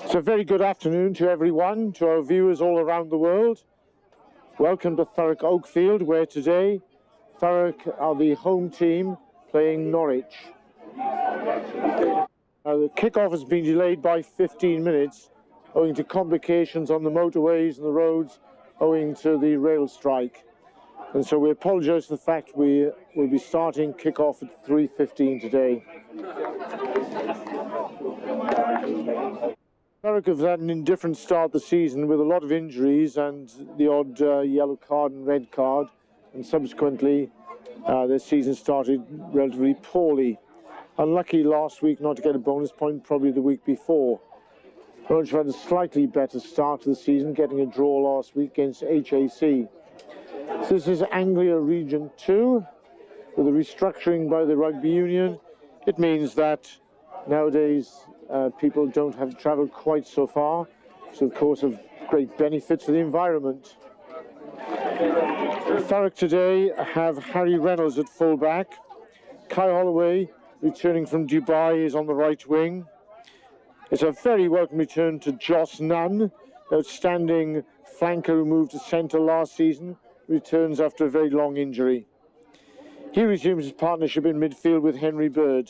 So a very good afternoon to everyone, to our viewers all around the world. Welcome to Thurrock Oakfield, where today Thurrock are the home team playing Norwich. The kickoff has been delayed by 15 minutes owing to complications on the motorways and the roads owing to the rail strike. And so we apologise for the fact we will be starting kickoff at 3:15 today. Thurrock have had an indifferent start the season with a lot of injuries and the odd yellow card and red card, and subsequently their season started relatively poorly. Unlucky last week not to get a bonus point, probably the week before. Norwich had a slightly better start to the season, getting a draw last week against HAC. So this is Anglia Region 2. With the restructuring by the rugby union, it means that nowadays people don't have to travel quite so far, so of course of great benefit to the environment. Thurrock today have Harry Reynolds at fullback. Kai Holloway, returning from Dubai, is on the right wing. It's a very welcome return to Joss Nunn, outstanding flanker who moved to centre last season, returns after a very long injury. He resumes his partnership in midfield with Henry Bird.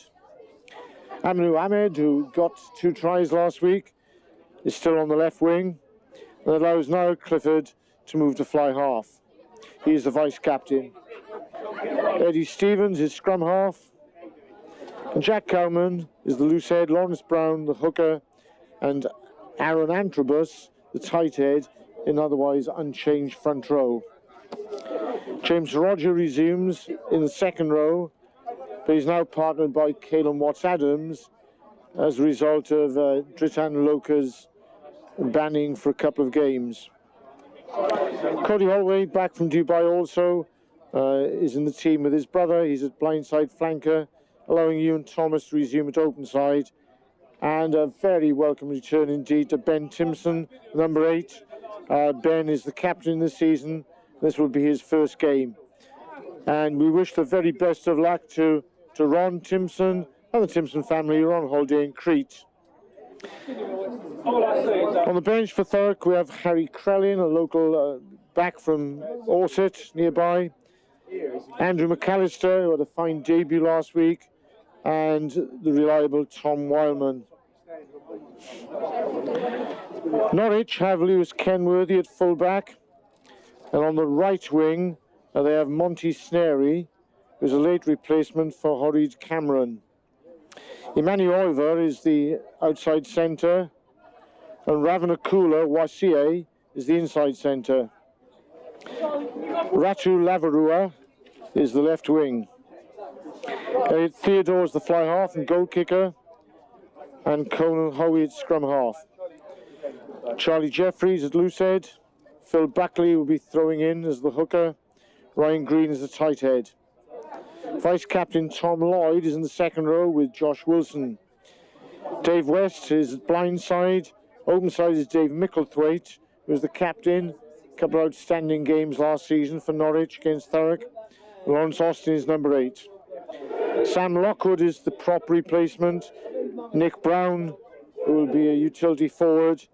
Aminu Ahmed, who got 2 tries last week, is still on the left wing and allows Niall Clifford to move to fly half. He is the vice captain. Eddie Stevens is scrum half. And Jack Cowman is the loose head, Lawrence Brown, the hooker, and Aaron Antrobus, the tight head, in otherwise unchanged front row. James Roger resumes in the second row, but he's now partnered by Caelan Watts-Adams as a result of Dritan Loka's banning for a couple of games. Cody Holloway, back from Dubai also, is in the team with his brother. He's at blindside flanker, allowing Ewan Thomas to resume at open side. And a very welcome return indeed to Ben Timpson, number 8. Ben is the captain this season. This will be his first game. And we wish the very best of luck to Ron Timpson and the Timpson family who are on holiday in Crete. On the bench for Thurrock, we have Harry Crellin, a local back from Orsett nearby. Andrew McAllister, who had a fine debut last week, and the reliable Tom Wildman. Norwich have Lewis Kenworthy at fullback, and on the right wing they have Monty Snary, who's a late replacement for Horrid Cameron. Emmanuel Oliver is the outside centre, and Ravanakoula Wasie is the inside centre. Ratu Lavarua is the left wing. Elliot Theodore is the fly half and goal kicker, and Conan Howie at scrum half. Charlie Jeffries at loose head. Phil Buckley will be throwing in as the hooker. Ryan Green is the tight head. Vice captain Tom Lloyd is in the second row with Josh Wilson. Dave West is at blind side. Open side is Dave Micklethwaite, who is the captain. A couple of outstanding games last season for Norwich against Thurrock. Lawrence Austin is number 8. Sam Lockwood is the prop replacement. Nick Brown, who will be a utility forward,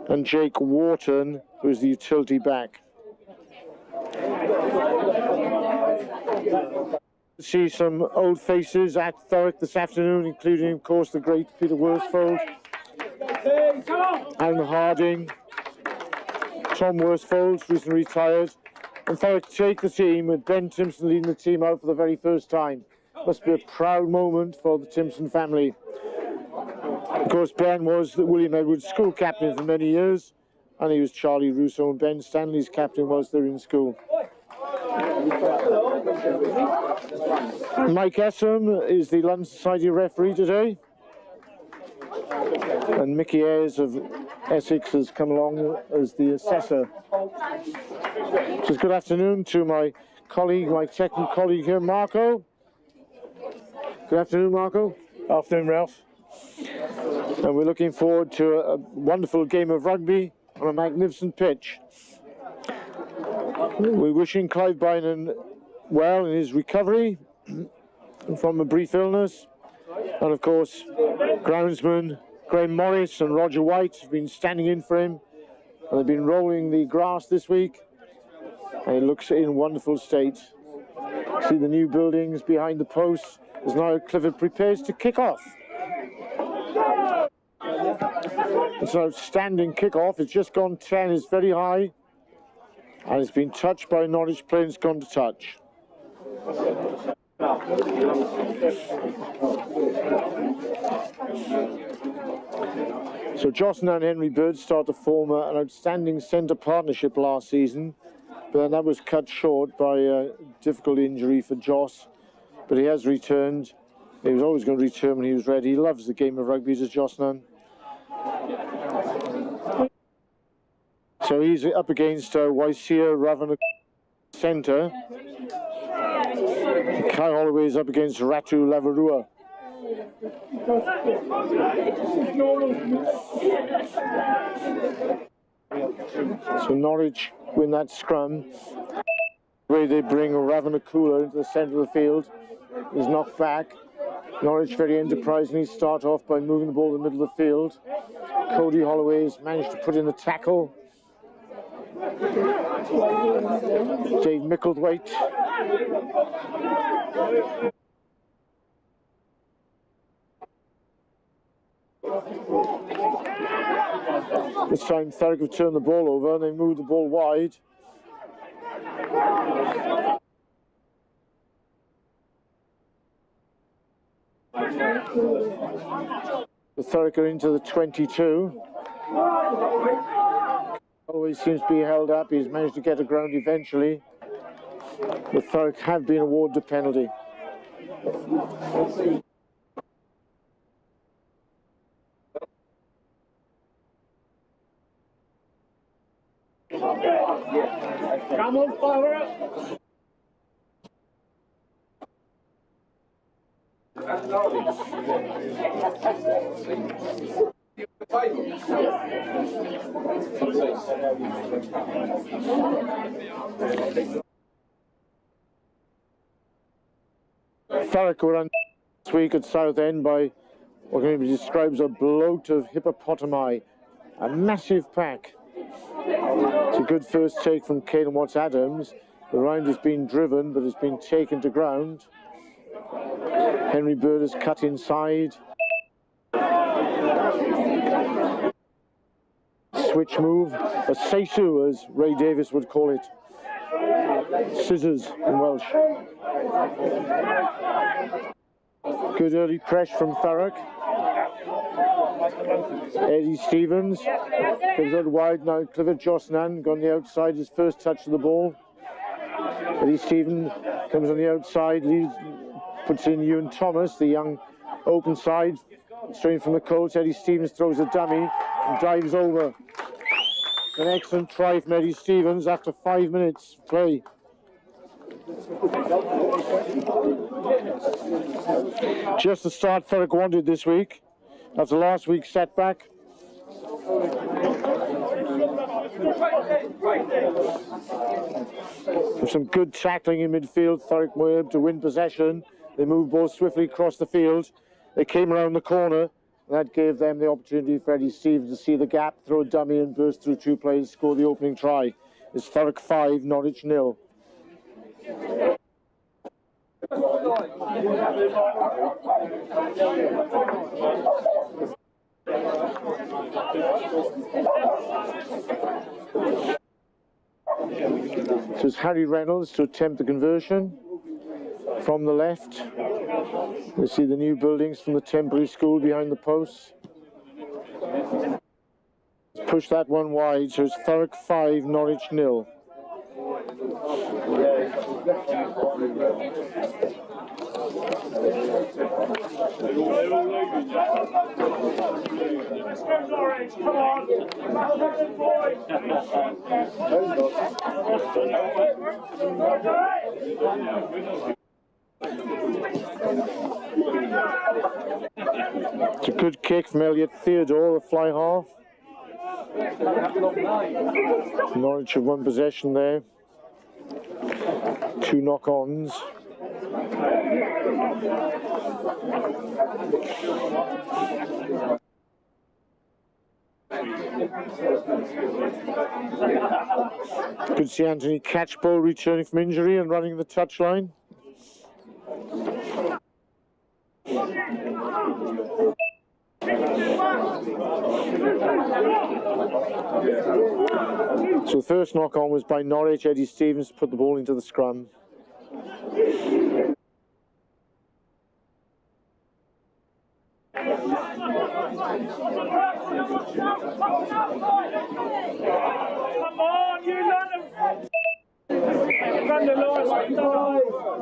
and Jake Wharton, who is the utility back. See some old faces at Thurrock this afternoon, including, of course, the great Peter Worsfold, Alan Harding, Tom Worsfold, recently retired, and Thurrock take the team with Ben Timpson leading the team out for the very first time. Must be a proud moment for the Timpson family. Of course, Ben was the William Edwards school captain for many years, and he was Charlie Russo and Ben Stanley's captain whilst they were in school. Mike Essam is the London Society referee today, and Mickey Ayres of Essex has come along as the assessor. So good afternoon to my colleague, my technical colleague here, Marco. Good afternoon, Marco. Afternoon, Ralph. And we're looking forward to a wonderful game of rugby on a magnificent pitch. We're wishing Clive Bynan well in his recovery, from a brief illness. And of course, groundsman Graham Morris and Roger White have been standing in for him. And they've been rolling the grass this week. And it looks in wonderful state. See the new buildings behind the posts as now Clifford prepares to kick off. It's an outstanding kick-off. It's just gone 10. It's very high. And it's been touched by Norwich player and it's gone to touch. So Jocelyn and Henry Bird start to form an outstanding centre partnership last season. But then that was cut short by a difficult injury for Joss. But he has returned. He was always going to return when he was ready. He loves the game of rugby, does Jocelyn. So he's up against Waisia Ravana centre. Kai Holloway is up against Ratu Lavarua. So Norwich win that scrum. The way they bring Ravanakula into the centre of the field. He's knocked back. Norwich very enterprisingly start off by moving the ball to the middle of the field. Cody Holloway has managed to put in the tackle. Dave Micklethwaite. This time Thurrock have turned the ball over and they moved the ball wide. The Thurrock are into the 22. Always seems to be held up. He's managed to get a ground eventually. The Thurrock have been awarded a penalty. Come on, fire! Thurrock were on this week at Southend by what can be described as a bloat of hippopotami, a massive pack. It's a good first take from Caelan Watts-Adams. The round has been driven, but has been taken to ground. Henry Bird has cut inside. Switch move, a seisu as Ray Davis would call it. Scissors in Welsh. Good early press from Thurrock. Eddie Stevens comes out wide now. Clifford Josnan gone the outside, his first touch of the ball. Eddie Stevens comes on the outside, leads, puts in Ewan Thomas, the young open side, straight from the Colts. Eddie Stevens throws a dummy and dives over. An excellent try from Eddie Stevens after 5 minutes play. Just the start Thurrock wanted this week after last week's setback. With some good tackling in midfield, Thurrock were able to win possession. They moved balls swiftly across the field. They came around the corner. And that gave them the opportunity for Eddie Stevens to see the gap, throw a dummy and burst through two plays, score the opening try. It's Thurrock 5, Norwich 0. So it's Harry Reynolds to attempt the conversion from the left. We see the new buildings from the temporary school behind the posts. Push that one wide, so it's Thurrock 5, Norwich 0. Come on. It's a good kick from Elliot Theodore, a fly half. Norwich have won possession there. 2 knock-ons. Could see Anthony Catchpole returning from injury and running the touchline. So the first knock on was by Norwich. Eddie Stevens put the ball into the scrum.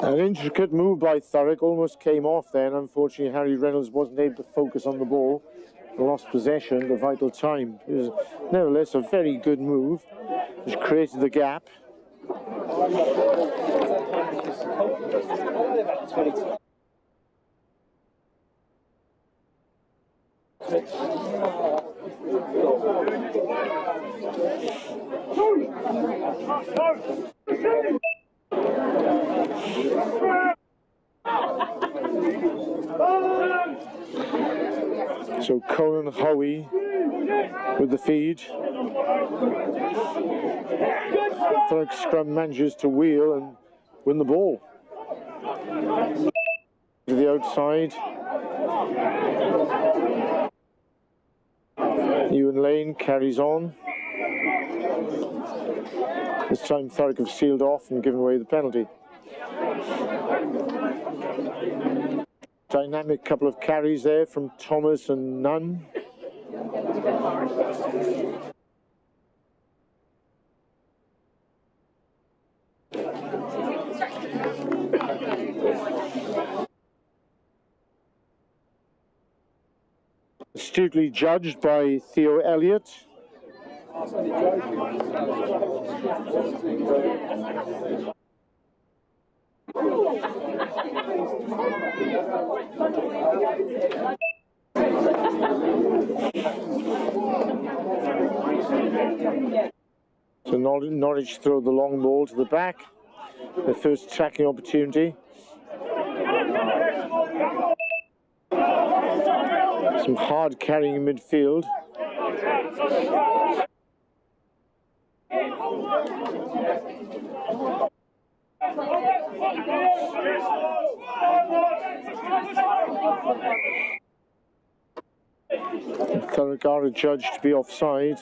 An intricate move by Thurrock, almost came off then. Unfortunately, Harry Reynolds wasn't able to focus on the ball. Lost possession at a vital time. It was nevertheless a very good move, which created the gap. So Colin Howie with the feed. Thurrock scrum manages to wheel and win the ball. To the outside. Ewan Lane carries on. This time Thurrock have sealed off and given away the penalty. Dynamic couple of carries there from Thomas and Nunn. Astutely judged by Theo Elliott. So Norwich throw the long ball to the back. Their first tracking opportunity. Some hard carrying in midfield. Thurrock are judged to be offside.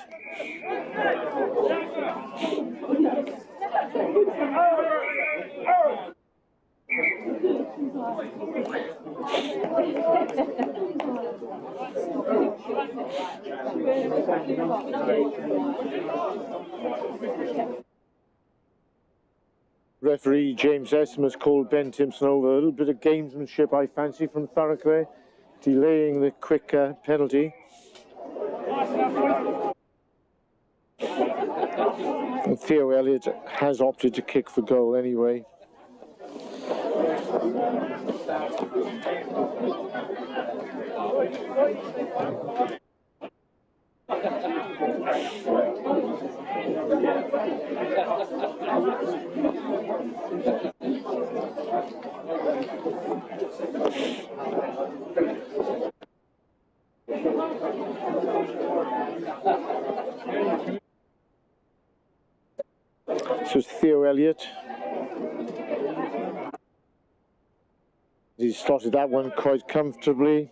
Referee James Essom has called Ben Timpson over. A little bit of gamesmanship, I fancy, from Thurrock there, delaying the quick penalty. And Theo Elliott has opted to kick for goal anyway. So it's Theo Elliott. He slotted that one quite comfortably.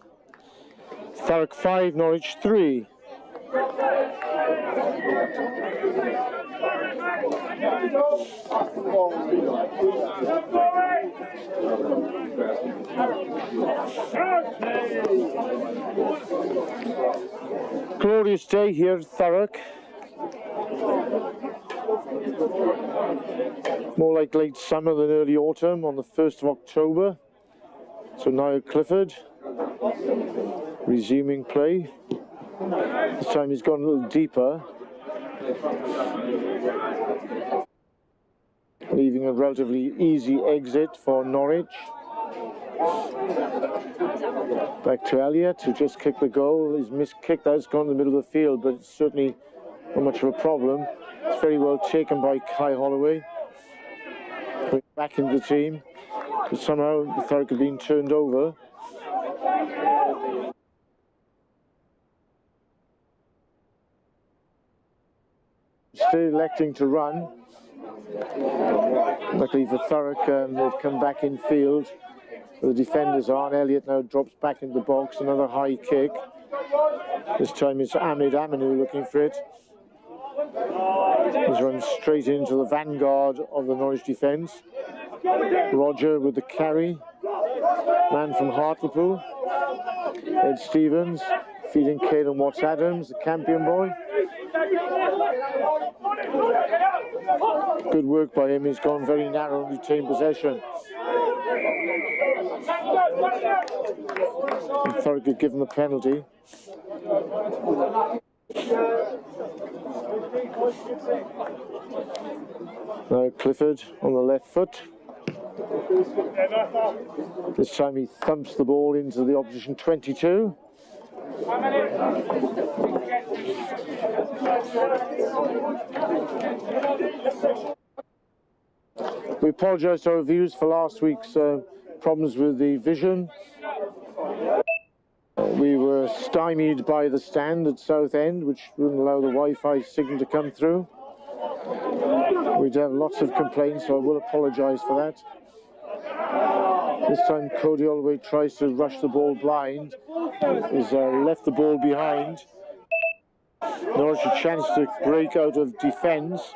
Thurrock 5, Norwich 3. Glorious day here at Thurrock. More like late summer than early autumn on the 1st of October. So Niall Clifford resuming play. This time he's gone a little deeper, leaving a relatively easy exit for Norwich. Back to Elliott, who just kicked the goal. He's miskicked that, it's gone in the middle of the field, but it's certainly not much of a problem. It's very well taken by Kai Holloway. Back into the team. But somehow the Thurrock had been turned over. Still electing to run. Luckily for Thurrock, they've come back in field. The defenders are. Elliott now drops back into the box. Another high kick. This time it's Ahmed Aminu looking for it. He's run straight into the vanguard of the Norwich defence. Roger with the carry. Man from Hartlepool. Ed Stevens feeding Caelan Watts-Adams, the Campion boy. Good work by him. He's gone very narrow and retained possession. And Thurrock had given the penalty. Now Clifford on the left foot. This time he thumps the ball into the opposition 22. We apologise to our viewers for last week's problems with the vision. We were stymied by the stand at Southend, which wouldn't allow the Wi-Fi signal to come through. We'd have lots of complaints, so I will apologise for that. This time Cody Holloway tries to rush the ball blind. He's left the ball behind. Norwich a chance to break out of defence.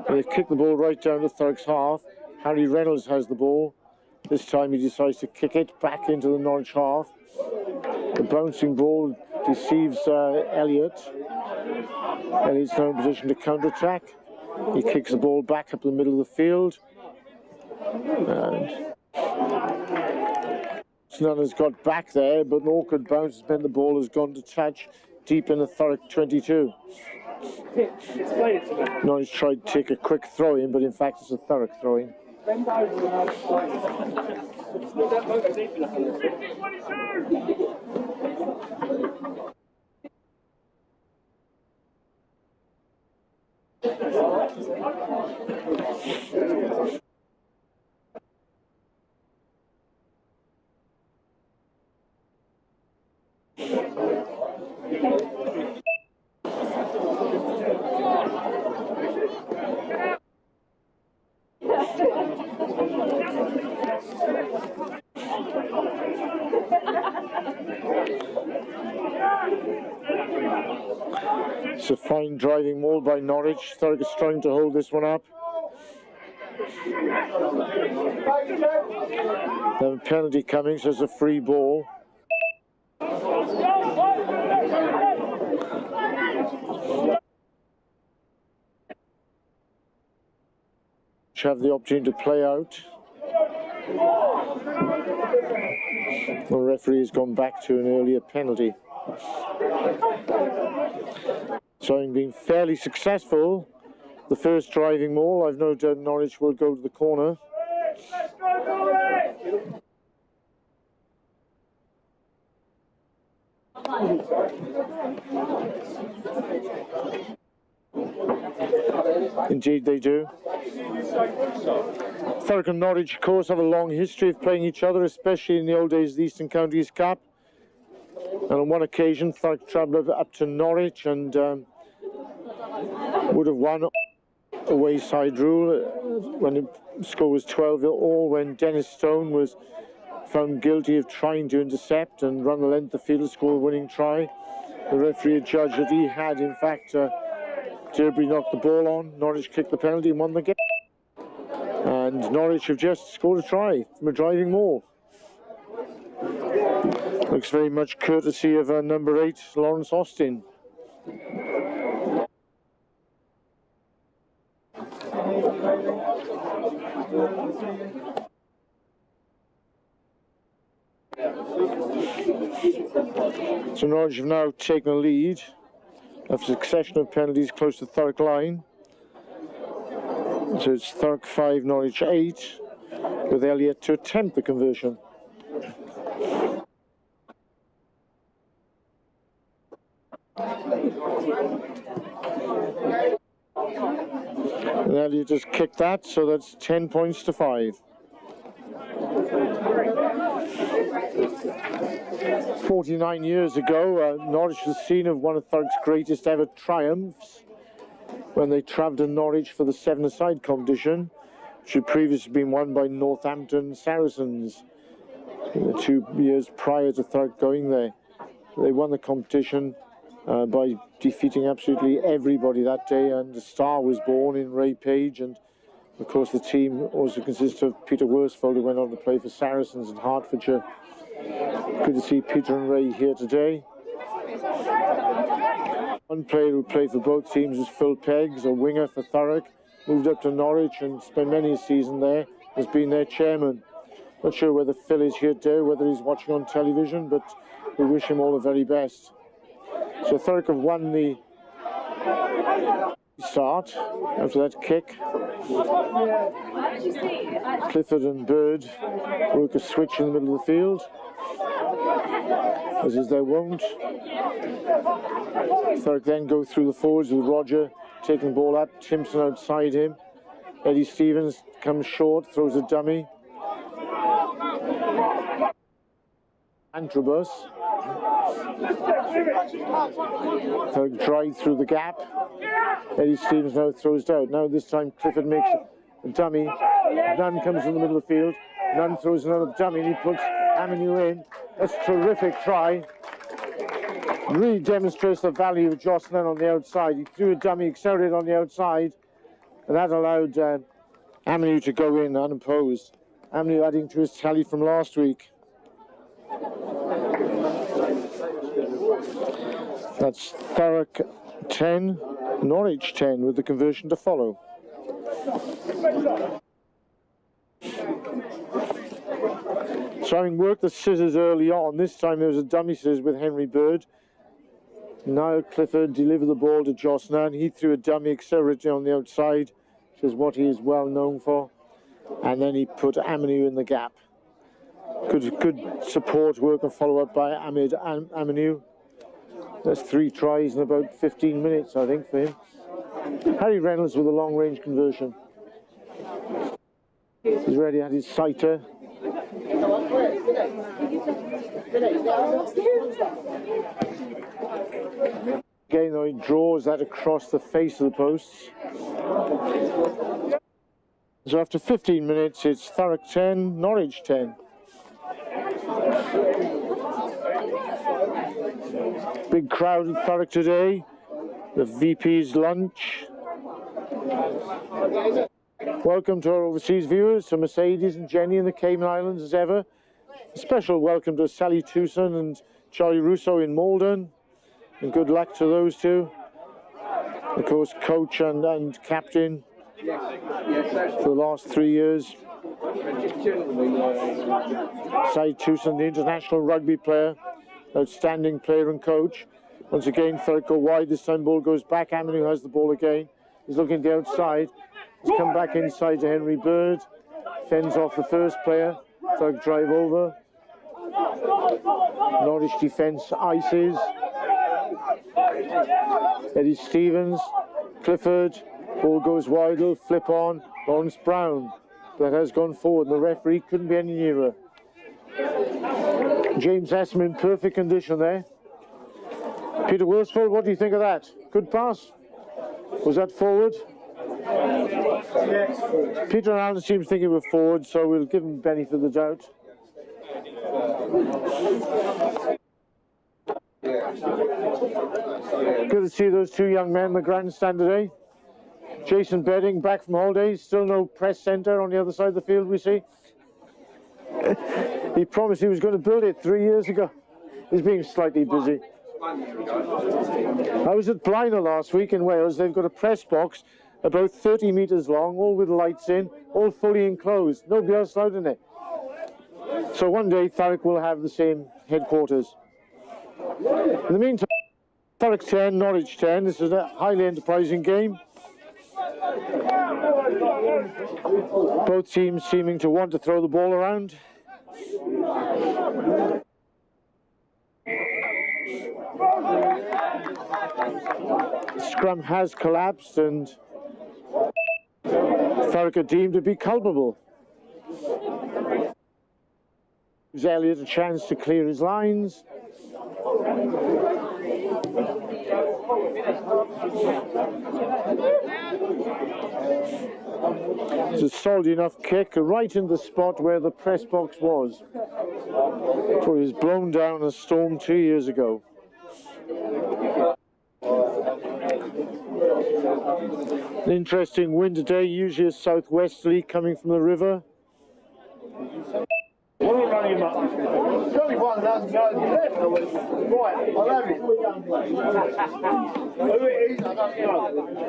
They've kicked the ball right down to Thurrock's half. Harry Reynolds has the ball. This time he decides to kick it back into the Norwich half. The bouncing ball deceives Elliott. Elliott's now in position to counter-attack. He kicks the ball back up the middle of the field. And Nunn has got back there, but an awkward bounce has meant the ball has gone to touch deep in the Thurrock 22. Norwich tried to take a quick throw-in, but in fact it's a Thurrock throw-in. It's a fine driving maul by Norwich. Thurrock is trying to hold this one up. They have a penalty coming, so it's a free ball. Have the opportunity to play out. The referee has gone back to an earlier penalty. So having been fairly successful, the first driving maul, I've no doubt Norwich will go to the corner. Indeed they do. Thurrock and Norwich, of course, have a long history of playing each other, especially in the old days of the Eastern Counties Cup. And on one occasion, Thurrock travelled up to Norwich and would have won away side rule when the score was 12-all, when Dennis Stone was found guilty of trying to intercept and run the length of the field to score the winning try. The referee had judged that he had, in fact, Derby knocked the ball on. Norwich kicked the penalty and won the game. And Norwich have just scored a try from a driving maul. Looks very much courtesy of number 8, Lawrence Austin. So Norwich have now taken a lead after a succession of penalties close to Thurrock line. So it's Thurrock 5, Norwich 8, with Elliott to attempt the conversion. And Elliott just kicked that, so that's 10 points to 5. 49 years ago, Norwich was the scene of one of Thurrock's greatest ever triumphs when they travelled to Norwich for the seven-a-side competition, which had previously been won by Northampton Saracens 2 years prior to Thurrock going there. They won the competition by defeating absolutely everybody that day, and a star was born in Ray Page, and of course the team also consists of Peter Worsfold, who went on to play for Saracens and Hertfordshire. Good to see Peter and Ray here today. One player who played for both teams was Phil Peggs, a winger for Thurrock, moved up to Norwich and spent many a season there, has been their chairman. Not sure whether Phil is here today, whether he's watching on television, but we wish him all the very best. So Thurrock have won the start after that kick. Clifford and Bird work a switch in the middle of the field, as is their wont. Thurrock then go through the forwards with Roger taking the ball up, Timpson outside him. Eddie Stevens comes short, throws a dummy. Antrobus. Thurrock drive through the gap. Eddie Stevens now throws it out. Now this time Clifford makes a dummy. Nunn comes in the middle of the field. Nunn throws another dummy and he puts Aminu in. That's a terrific try. Really demonstrates the value of Joss Nunn on the outside. He threw a dummy, accelerated on the outside, and that allowed Aminu to go in unopposed. Aminu adding to his tally from last week. That's Thurrock 10, Norwich 10, with the conversion to follow. So having worked the scissors early on, this time there was a dummy scissors with Henry Bird. Niall Clifford delivered the ball to Joss Nunn. He threw a dummy accelerating on the outside, which is what he is well known for. And then he put Aminu in the gap. Good support work and follow-up by Aminu. That's 3 tries in about 15 minutes, I think, for him. Harry Reynolds with a long-range conversion. He's ready at his sighter. Again, though, he draws that across the face of the posts. So after 15 minutes, it's Thurrock 10, Norwich 10. Big crowd at Thurrock today. The VP's lunch. Welcome to our overseas viewers, to Mercedes and Jenny in the Cayman Islands as ever. A special welcome to Sally Tucson and Charlie Russo in Malden. And good luck to those two. Of course, coach and captain for the last 3 years. Sally Tucson, the international rugby player, outstanding player and coach. Once again, Thurrock go wide. This time ball goes back. Aminu has the ball again. He's looking at the outside. He's come back inside to Henry Bird. Fends off the first player. Thurrock drive over. Norwich defence ices. Eddie Stevens. Clifford. Ball goes wide. It'll flip on. Lawrence Brown. That has gone forward. The referee couldn't be any nearer. James Essom in perfect condition there. Peter Worsfold, what do you think of that? Good pass? Was that forward? Yes. Peter and Alan seems thinking we're forward, so we'll give him benefit of the doubt. Good to see those two young men in the grandstand today. Jason Bedding back from holidays, still no press centre on the other side of the field, we see. He promised he was going to build it 3 years ago. He's being slightly busy. I was at Blaenau last week in Wales. They've got a press box about 30 metres long, all with lights in, all fully enclosed. Nobody else allowed in it. So one day Thurrock will have the same headquarters. In the meantime, Thurrock 10, Norwich 10. This is a highly enterprising game. Both teams seeming to want to throw the ball around. Scrum has collapsed and Thurrock are deemed to be culpable. Gives Elliott a chance to clear his lines. It's a solid enough kick right in the spot where the press box was. It was blown down a storm 2 years ago. An interesting wind today, usually a southwesterly coming from the river. What are we running him up? 21,000 yards left. Right, I'll have it. Who it is, I don't know.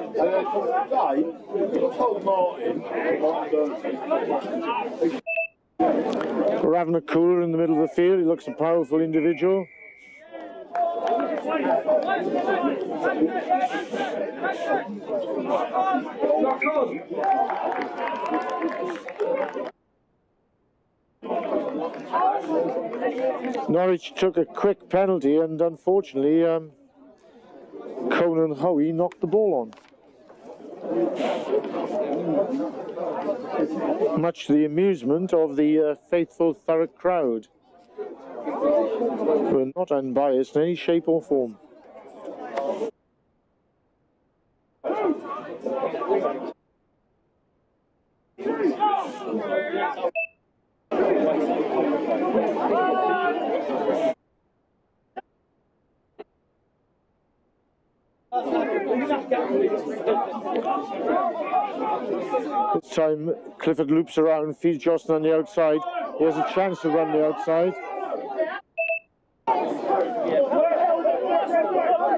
And then today, I told Martin, We're having a cooler in the middle of the field. He looks a powerful individual. Norwich took a quick penalty and unfortunately Conan Howie knocked the ball on. Much to the amusement of the faithful Thurrock crowd, who are not unbiased in any shape or form. This time Clifford loops around, feeds Johnson on the outside. He has a chance to run the outside.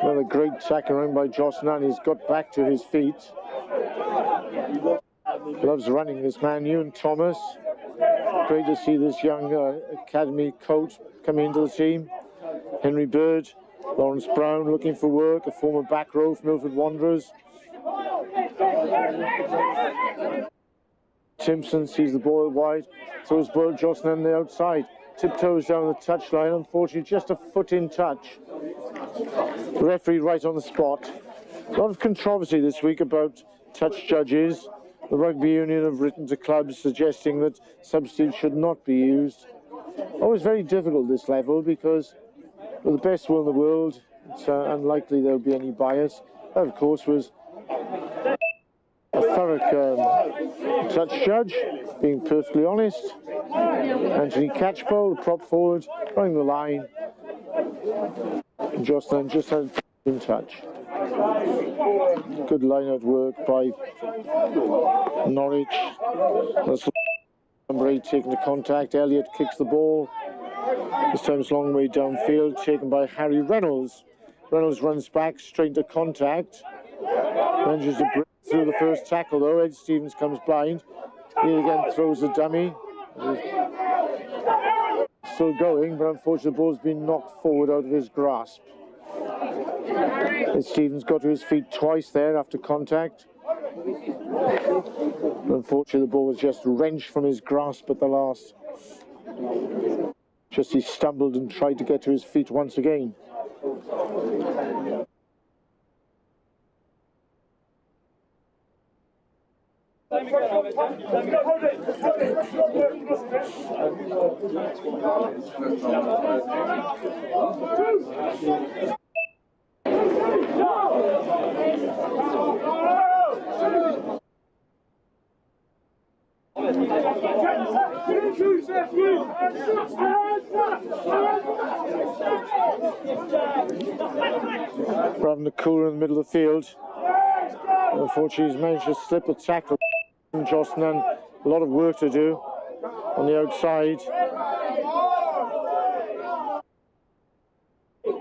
Another great tackle around by Johnson, and he's got back to his feet. Loves running, this man, Ewan Thomas. Great to see this young academy coach coming into the team. Henry Bird, Lawrence Brown looking for work, a former back row for Milford Wanderers. Simpson sees the ball wide, throws the ball at Johnson on the outside. Tiptoes down the touchline, unfortunately just a foot in touch. The referee right on the spot. A lot of controversy this week about touch judges. The rugby union have written to clubs suggesting that substitutes should not be used. Always very difficult this level because with the best will in the world, it's unlikely there'll be any bias. That, of course, was a Thurrock touch judge, being perfectly honest. Anthony Catchpole, the prop forward, running the line. Jocelyn just had in touch. Good line-out work by Norwich. That's number 8 taking the contact. Elliott kicks the ball. This time it's a long way downfield, taken by Harry Reynolds. Reynolds runs back straight into contact. Manages to break through the first tackle though. Ed Stevens comes blind. He again throws the dummy. Still going, but unfortunately the ball's been knocked forward out of his grasp. Ed Stevens got to his feet twice there after contact. But unfortunately the ball was just wrenched from his grasp at the last. Just he stumbled and tried to get to his feet once again. We're having the cooler in the middle of the field. Unfortunately, he's managed to slip a tackle. Josnan, a lot of work to do on the outside.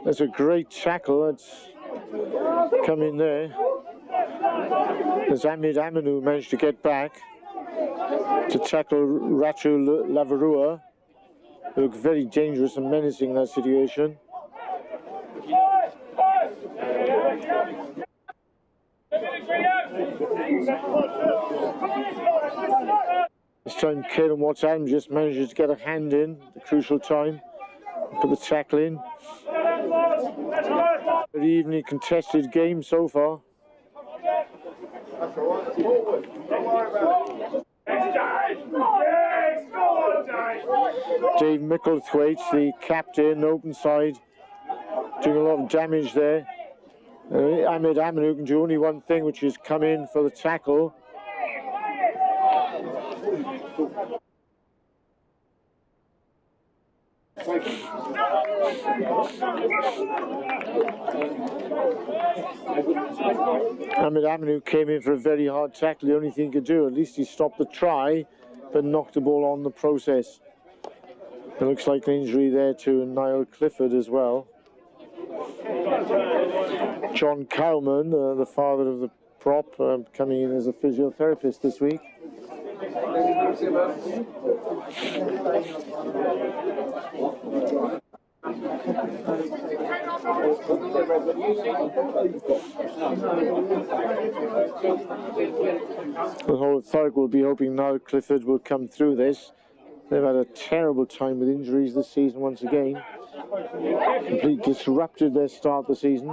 That's a great tackle that's come in there. As Ahmed Aminu managed to get back to tackle Ratu Lavarua, who looked very dangerous and menacing in that situation. This time Caelan Watts-Adams just manages to get a hand in at the crucial time, put the tackle in. Very evenly contested game so far. Dave Micklethwaite, the captain, open side, doing a lot of damage there. Ahmed Aminu can do only one thing, which is come in for the tackle. Ahmed Aminu came in for a very hard tackle. The only thing he could do, at least he stopped the try, but knocked the ball on the process. It looks like an injury there to Niall Clifford as well. John Cowman, the father of the prop, coming in as a physiotherapist this week. The whole of Thurrock will be hoping now Clifford will come through this. They've had a terrible time with injuries this season once again. Completely disrupted their start the season.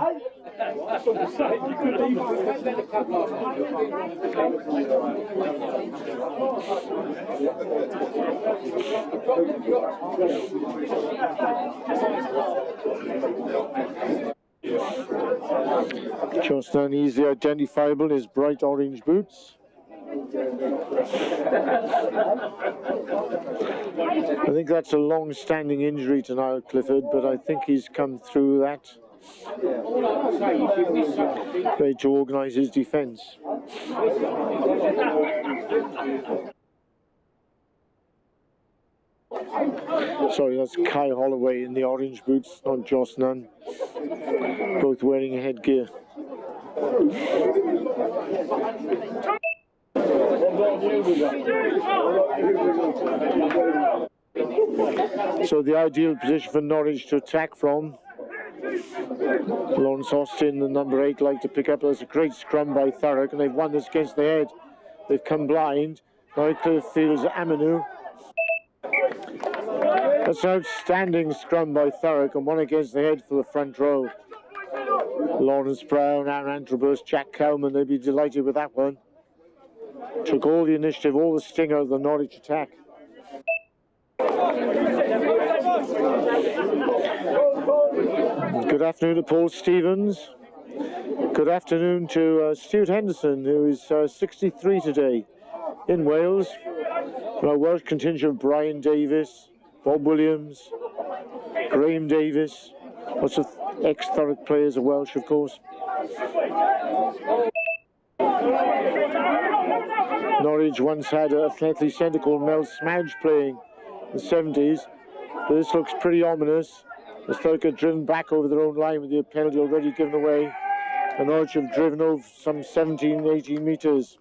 Johnson easily identifiable in his bright orange boots. I think that's a long-standing injury to Niall Clifford, but I think he's come through that. Ready to organise his defence. Sorry, that's Kai Holloway in the orange boots, not Joss Nunn. Both wearing a headgear. So the ideal position for Norwich to attack from. Lawrence Austin, the number 8, like to pick up. There's a great scrum by Thurrock, and they've won this against the head. They've come blind. Now clear fields Aminu. That's an outstanding scrum by Thurrock, and one against the head for the front row. Lawrence Brown, Aaron Antrobus, Jack Cowman, they'd be delighted with that one. Took all the initiative, all the sting out of the Norwich attack. Good afternoon to Paul Stevens. Good afternoon to Stuart Henderson, who is 63 today in Wales. Our Welsh contingent of Brian Davis, Bob Williams, Graham Davis, lots of ex-Thurrock players are Welsh, of course. Norwich once had a athletic centre called Mel Smadge playing in the 70s, but this looks pretty ominous. The Thurrock are driven back over their own line with the penalty already given away. And Norwich have driven over some 17, 18 metres.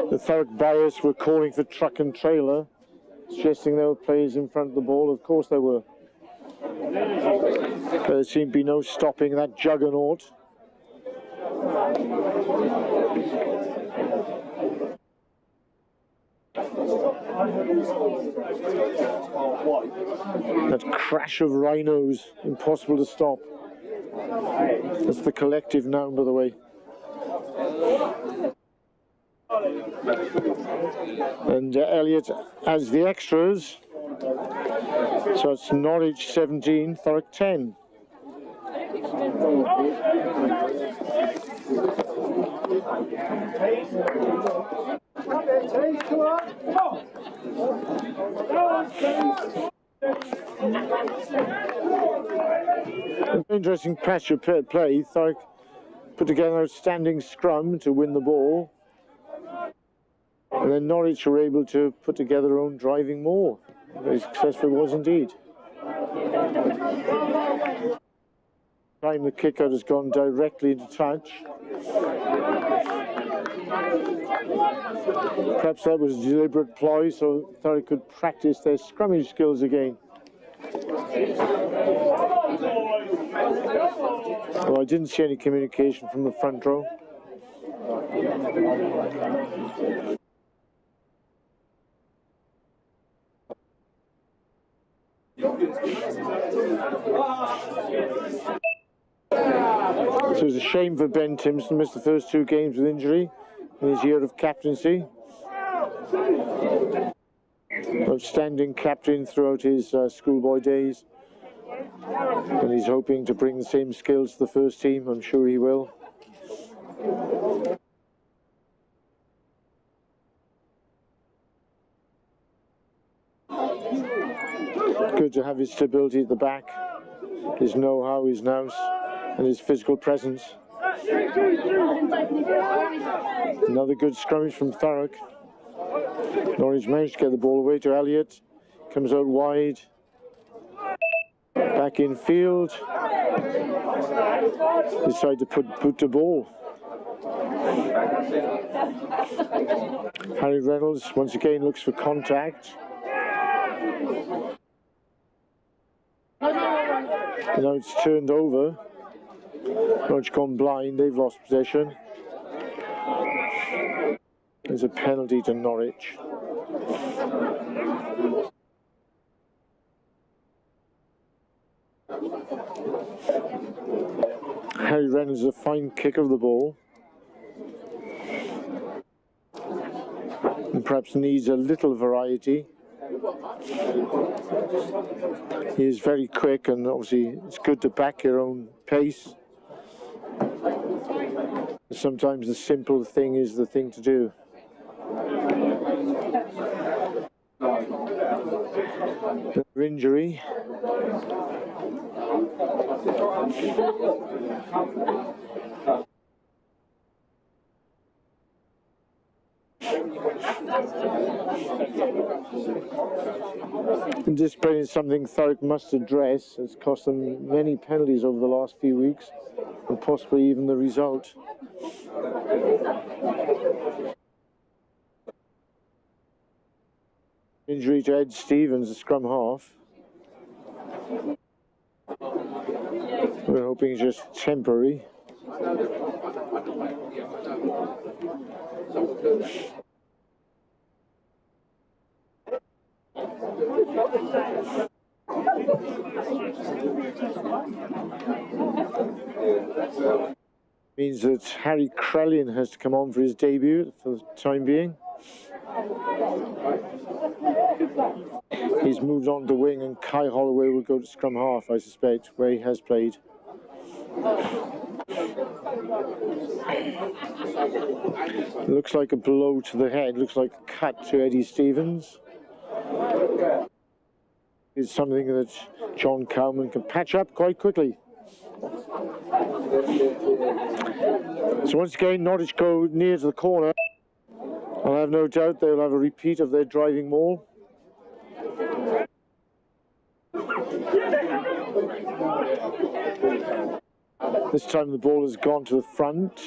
The Thurrock bias were calling for truck and trailer, suggesting there were players in front of the ball. Of course there were. There seemed to be no stopping that juggernaut. That crash of rhinos, impossible to stop. That's the collective noun, by the way. And Elliot as the extras. So it's Norwich 17, Thurrock 10. Interesting patch of play. Thurrock put together an outstanding scrum to win the ball. And then Norwich were able to put together their own driving more. Very successful it was indeed. Time the kick out has gone directly into touch. Perhaps that was a deliberate ploy so Thurrock could practice their scrummage skills again. Well, I didn't see any communication from the front row. So it's a shame for Ben Timpson, missed the first 2 games with injury in his year of captaincy. Outstanding captain throughout his schoolboy days. And he's hoping to bring the same skills to the first team. I'm sure he will. Good to have his stability at the back, his know-how, his nous, and his physical presence. Another good scrummage from Thurrock. Norwich managed to get the ball away to Elliott. Comes out wide. Back in field. Decide to boot the ball. Harry Reynolds once again looks for contact. And now it's turned over. Norwich gone blind, they've lost possession. There's a penalty to Norwich. Harry Reynolds is a fine kicker of the ball. And perhaps needs a little variety. He is very quick, and obviously it's good to back your own pace. Sometimes the simple thing is the thing to do. Another injury. And discipline is something Thurrock must address. It's cost them many penalties over the last few weeks, and possibly even the result. Injury to Ed Stevens, the scrum half. We're hoping it's just temporary. Means that Harry Crellian has to come on for his debut for the time being. He's moved on to wing, and Kai Holloway will go to scrum half, I suspect, where he has played. Looks like a blow to the head, looks like a cut to Eddie Stevens. It's something that John Cowman can patch up quite quickly. So once again, Norwich go near to the corner. I have no doubt they'll have a repeat of their driving maul. This time the ball has gone to the front.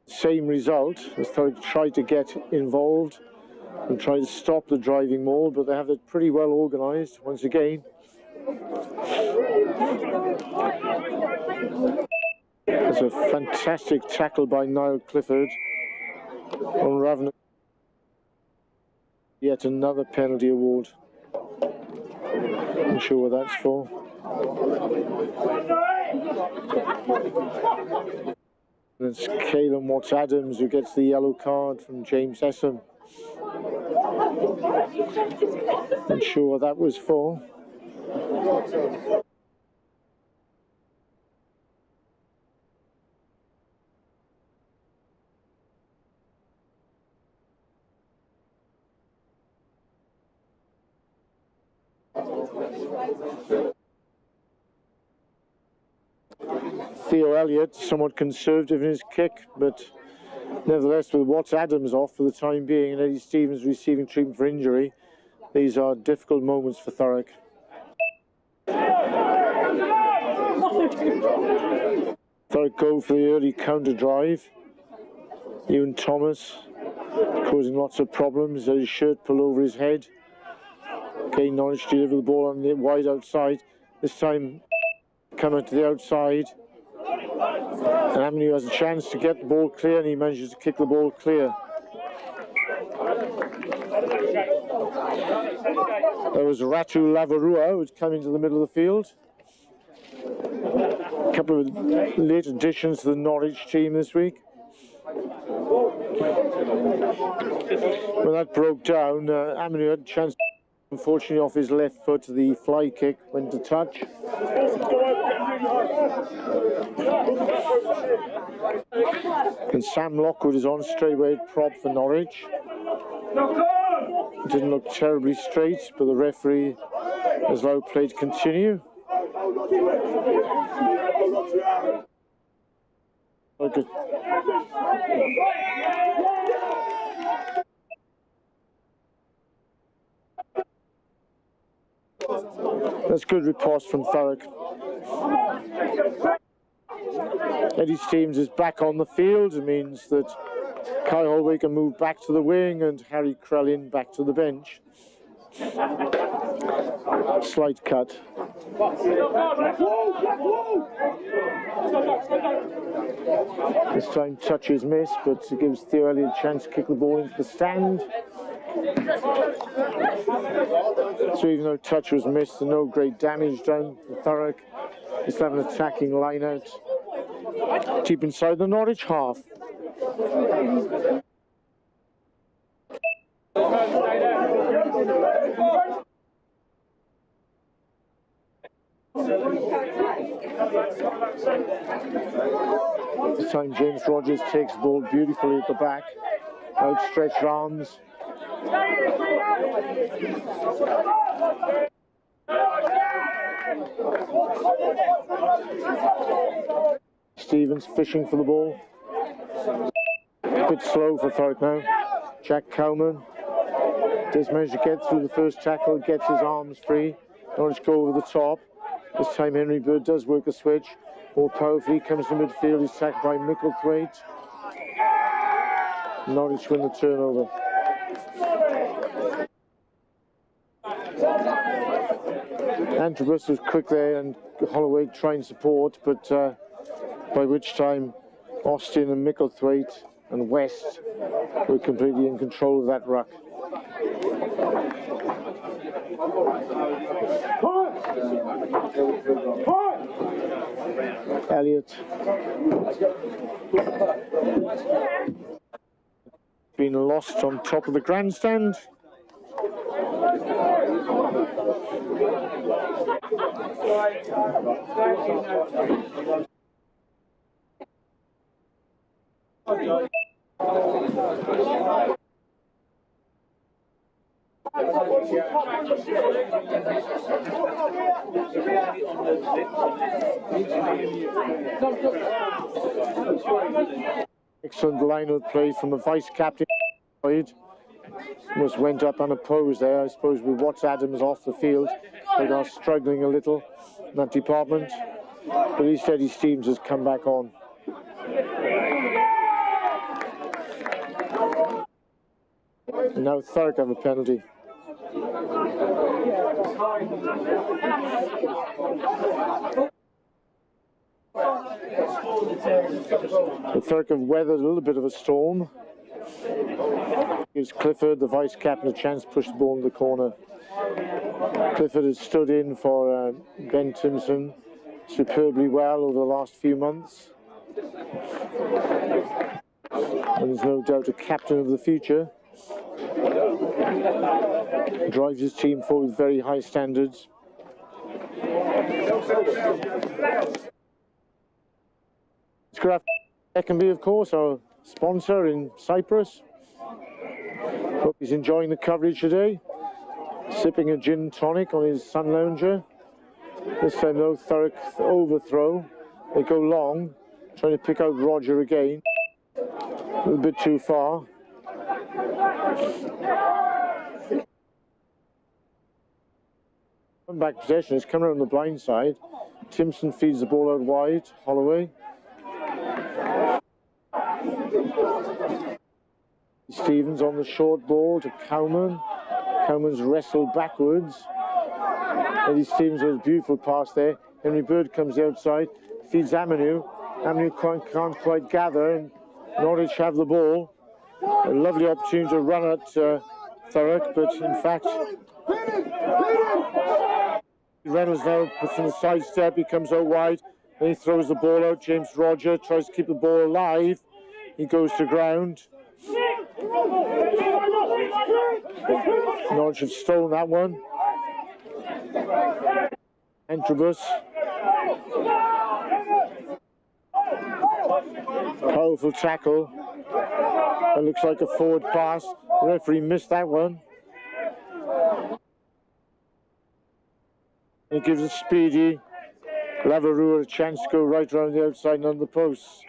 Same result as Thurrock tried to get involved and try to stop the driving maul, but they have it pretty well organised once again. That's a fantastic tackle by Niall Clifford on Ravenna. Yet another penalty award. Not sure what that's for. And it's Caelan Watts-Adams who gets the yellow card from James Essam. Not sure what that was for. Theo Elliott, somewhat conservative in his kick, but nevertheless with Watts-Adams off for the time being and Eddie Stevens receiving treatment for injury, these are difficult moments for Thurrock. Thurrock go for the early counter drive. Ewan Thomas causing lots of problems, his shirt pulled over his head. Okay, Norwich deliver the ball on the wide outside. This time coming to the outside. And Avenue has a chance to get the ball clear, and he manages to kick the ball clear. There was Ratu Lavarua, who'd come into the middle of the field. A couple of late additions to the Norwich team this week. When that broke down, Aminu had a chance, unfortunately, off his left foot. The fly kick went to touch. And Sam Lockwood is on straight away at prop for Norwich. It didn't look terribly straight, but the referee has allowed play to continue. Okay. That's good riposte from Thurrock. Eddie Stevens is back on the field. It means that Kai Holloway can move back to the wing and Harry Krellin back to the bench. Slight cut. This time touch is missed, but it gives Theo Elliott a chance to kick the ball into the stand. So even though touch was missed and no great damage done, Thurrock is having an attacking line out deep inside the Norwich half. This time James Rogers takes the ball beautifully at the back, outstretched arms. Stevens fishing for the ball. A bit slow for Thurrock now. Jack Cowman does manage to get through the first tackle, gets his arms free. Norwich go over the top. This time Henry Bird does work a switch. More powerfully comes to midfield. He's tackled by Micklethwaite. Norwich win the turnover. Antrobus was quick there and Holloway trying support, but by which time Austin and Micklethwaite and West were completely in control of that ruck. Elliott been lost on top of the grandstand. Excellent line-out play from the vice-captain. Almost went up unopposed there. I suppose with Watts Adams off the field, they are struggling a little in that department. But at least Eddie Stevens has come back on. And now Thurrock have a penalty. The Thurrock have weathered a little bit of a storm. Gives Clifford, the vice-captain, a chance to push the ball in the corner. Clifford has stood in for Ben Timpson superbly well over the last few months. And there's no doubt a captain of the future. Drives his team forward with very high standards. Scruff Eckenby, of course, our sponsor in Cyprus. Hope he's enjoying the coverage today. Sipping a gin tonic on his sun lounger. This time though, Thurrock overthrow. They go long, trying to pick out Roger again. A little bit too far. Back possession is coming around the blind side. Timpson feeds the ball out wide. Holloway. Stevens on the short ball to Cowman. Cowman's wrestled backwards. Eddie Stevens with a beautiful pass there. Henry Bird comes the outside, feeds Aminu. Aminu can't quite gather, and Norwich have the ball. A lovely opportunity to run at Thurrock, but in fact Reynolds now puts in a sidestep, he comes out wide, then he throws the ball out. James Roger tries to keep the ball alive, he goes to ground. Norwich have stolen that one. Antrobus. Powerful tackle. That looks like a forward pass. The referee missed that one. It gives a speedy Lavarua a chance to go right around the outside and on the posts.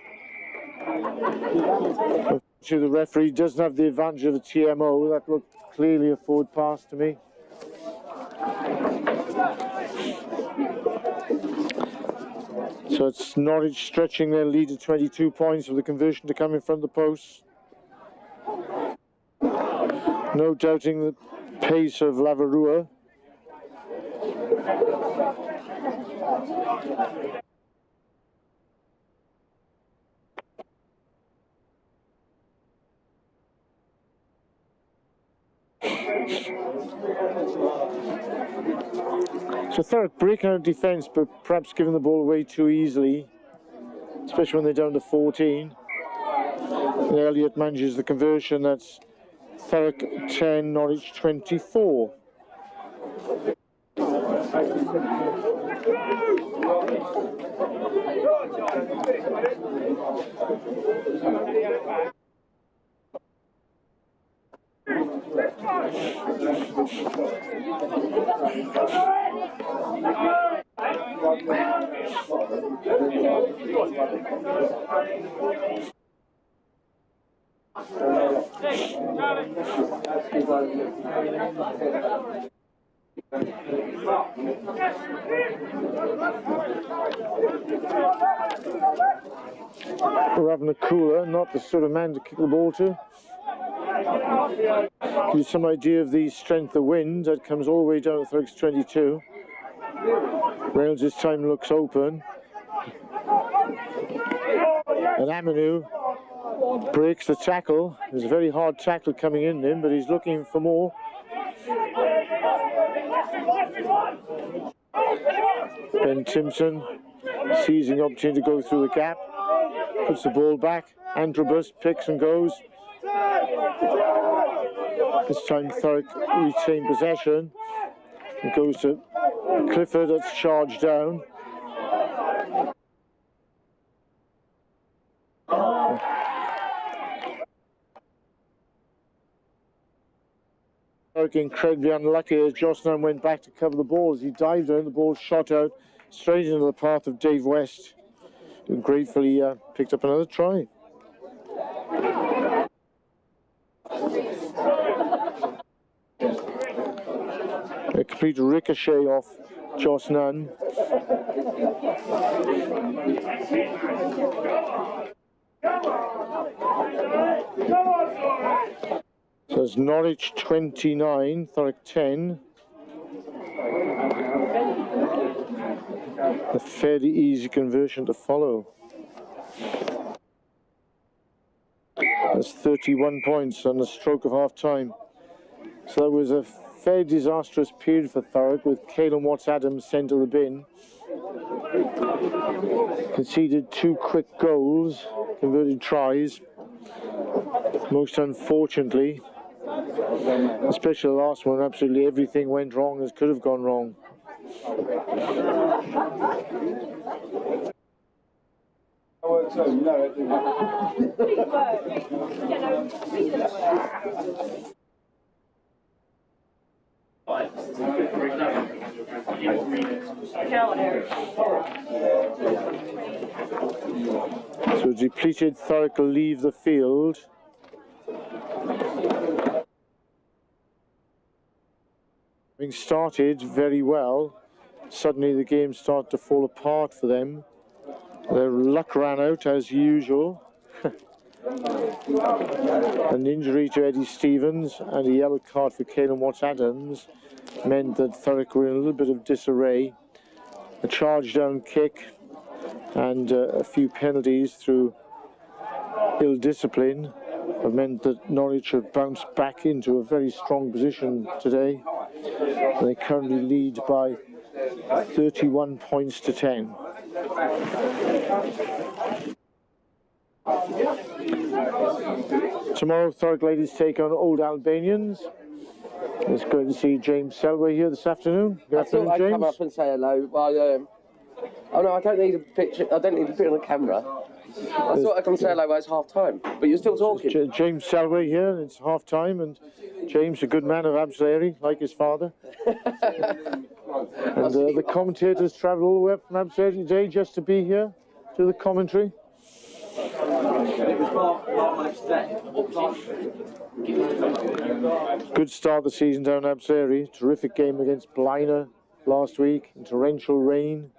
The referee doesn't have the advantage of the TMO. That looked clearly a forward pass to me. So it's Norwich stretching their lead to 22 points with the conversion to come in front of the posts. No doubting the pace of Lavarua. So Thurrock breaking out defence, but perhaps giving the ball away too easily, especially when they're down to 14. And Elliott manages the conversion. That's Thurrock 10, Norwich 24. We're having a cooler, not the sort of man to kick the ball to. Give you some idea of the strength of wind that comes all the way down to Thurrock's 22. Reynolds this time looks open. And Aminu breaks the tackle. There's a very hard tackle coming in him, but he's looking for more. Ben Timpson seizing the opportunity to go through the gap. Puts the ball back. Antrobus picks and goes. This time Thurrock retain possession. It goes to Clifford, that's charged down. Thurrock incredibly unlucky as Josnan went back to cover the ball. As he dived down, the ball shot out straight into the path of Dave West, who gratefully picked up another try. A complete ricochet off Joss Nunn. So it's Norwich 29, Thurrock 10. A fairly easy conversion to follow. That's 31 points on the stroke of half time. So that was a fairly disastrous period for Thurrock, with Caelan Watts-Adams sent to the bin. Conceded 2 quick goals, converted tries, most unfortunately. Especially the last one, absolutely everything went wrong as could have gone wrong. So depleted Thurrock will leave the field. Having started very well, suddenly the game started to fall apart for them. Their luck ran out as usual. An injury to Eddie Stevens and a yellow card for Caelan Watts-Adams meant that Thurrock were in a little bit of disarray. A charge down kick and a few penalties through ill discipline have meant that Norwich have bounced back into a very strong position today. They currently lead by 31 points to 10. Tomorrow, Thurrock ladies take on Old Albanians. It's great to see James Selway here this afternoon. Good afternoon, I'd James. come up and say hello. Oh no, I don't need a picture. I don't need to put on a camera. I thought I'd come say hello while it's half time, but you're still talking. James Selway here. It's half time, and James, a good man of Absleary, like his father. And the commentators travelled all the way up from Absleary today just to be here, do the commentary. Good start of the season down in Absleary. Terrific game against Blaina last week in torrential rain,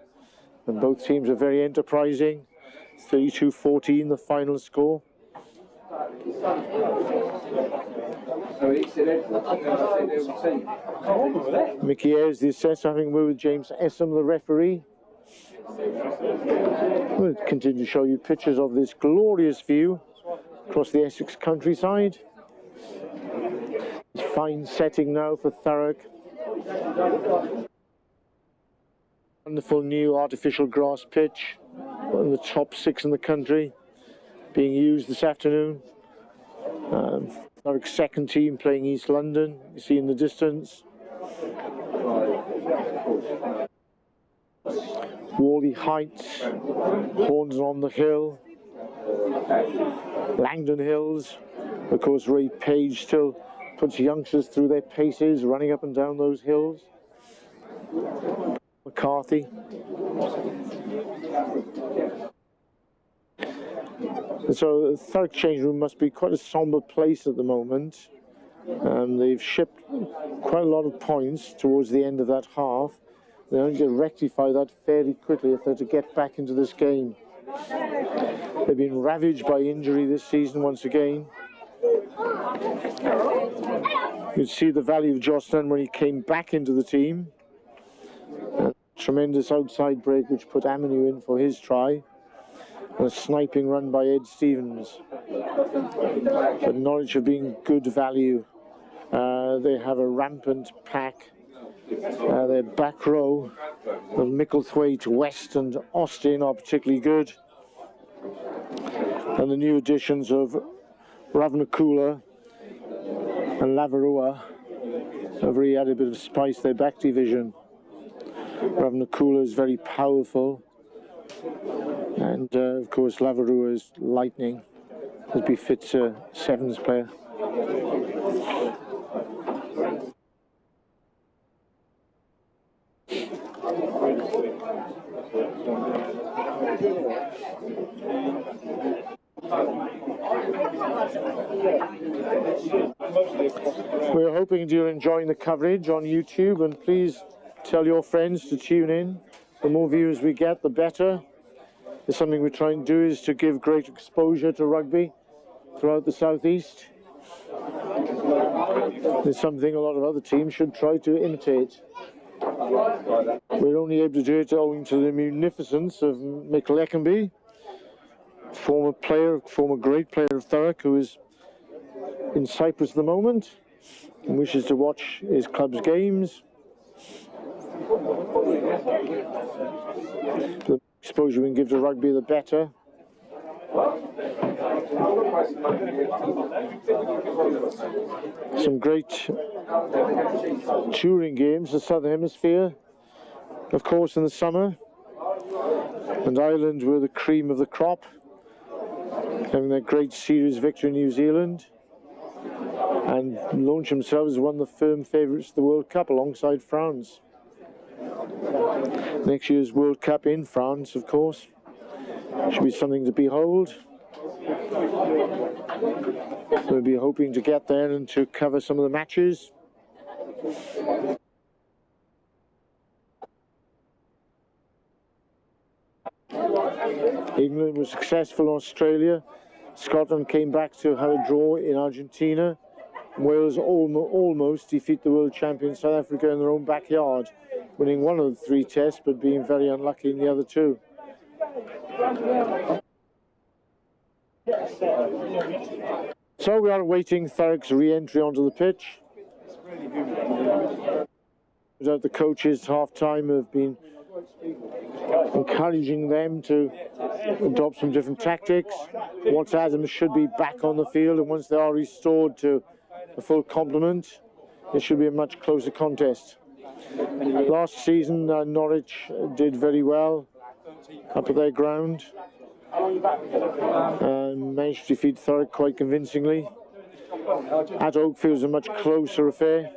and both teams are very enterprising. 32-14 the final score. Mickey Ayres, the assessor, having a word with James Essam, the referee. We'll continue to show you pictures of this glorious view across the Essex countryside. It's fine setting now for Thurrock. Wonderful new artificial grass pitch, one of the top 6 in the country, being used this afternoon. Thurrock's second team playing East London, you see in the distance. Whalley Heights, Hornsey on the Hill, Langdon Hills. Of course, Ray Page still puts youngsters through their paces, running up and down those hills. McCarthy. So the Thurrock change room must be quite a sombre place at the moment. They've shipped quite a lot of points towards the end of that half. They only to rectify that fairly quickly if they're to get back into this game. They've been ravaged by injury this season once again. You see the value of Joss Nunn when he came back into the team. A tremendous outside break which put Aminu in for his try. And a sniping run by Ed Stevens. But Norwich have been good value. They have a rampant pack. Their back row of Micklethwaite, West and Austin are particularly good. And the new additions of Ravnakula and Lavarua have really added a bit of spice to their back division. Ravnakula is very powerful. And of course Lavarua is lightning, as befits a sevens player. We're hoping you're enjoying the coverage on YouTube, and please tell your friends to tune in. The more viewers we get, the better. It's something we're trying to do, is to give great exposure to rugby throughout the southeast. It's something a lot of other teams should try to imitate. We're only able to do it owing to the munificence of Mick Leckenby, former great player of Thurrock, who is in Cyprus at the moment and wishes to watch his club's games. The exposure we can give to rugby, the better. Some great touring games, the Southern Hemisphere, of course, in the summer. And Ireland were the cream of the crop, having their great series victory in New Zealand, and launch themselves as one of the firm favourites of the World Cup alongside France. Next year's World Cup in France, of course, should be something to behold. We'll be hoping to get there and to cover some of the matches. England was successful in Australia. Scotland came back to have a draw in Argentina. Wales almost defeat the world champion South Africa in their own backyard, winning one of the 3 tests but being very unlucky in the other 2. So we are awaiting Thurrock's re-entry onto the pitch. The coaches half-time have been encouraging them to adopt some different tactics. Watts Adams should be back on the field, and once they are restored to a full complement, it should be a much closer contest. Last season, Norwich did very well up at their ground and managed to defeat Thurrock quite convincingly. At Oakfield was a much closer affair.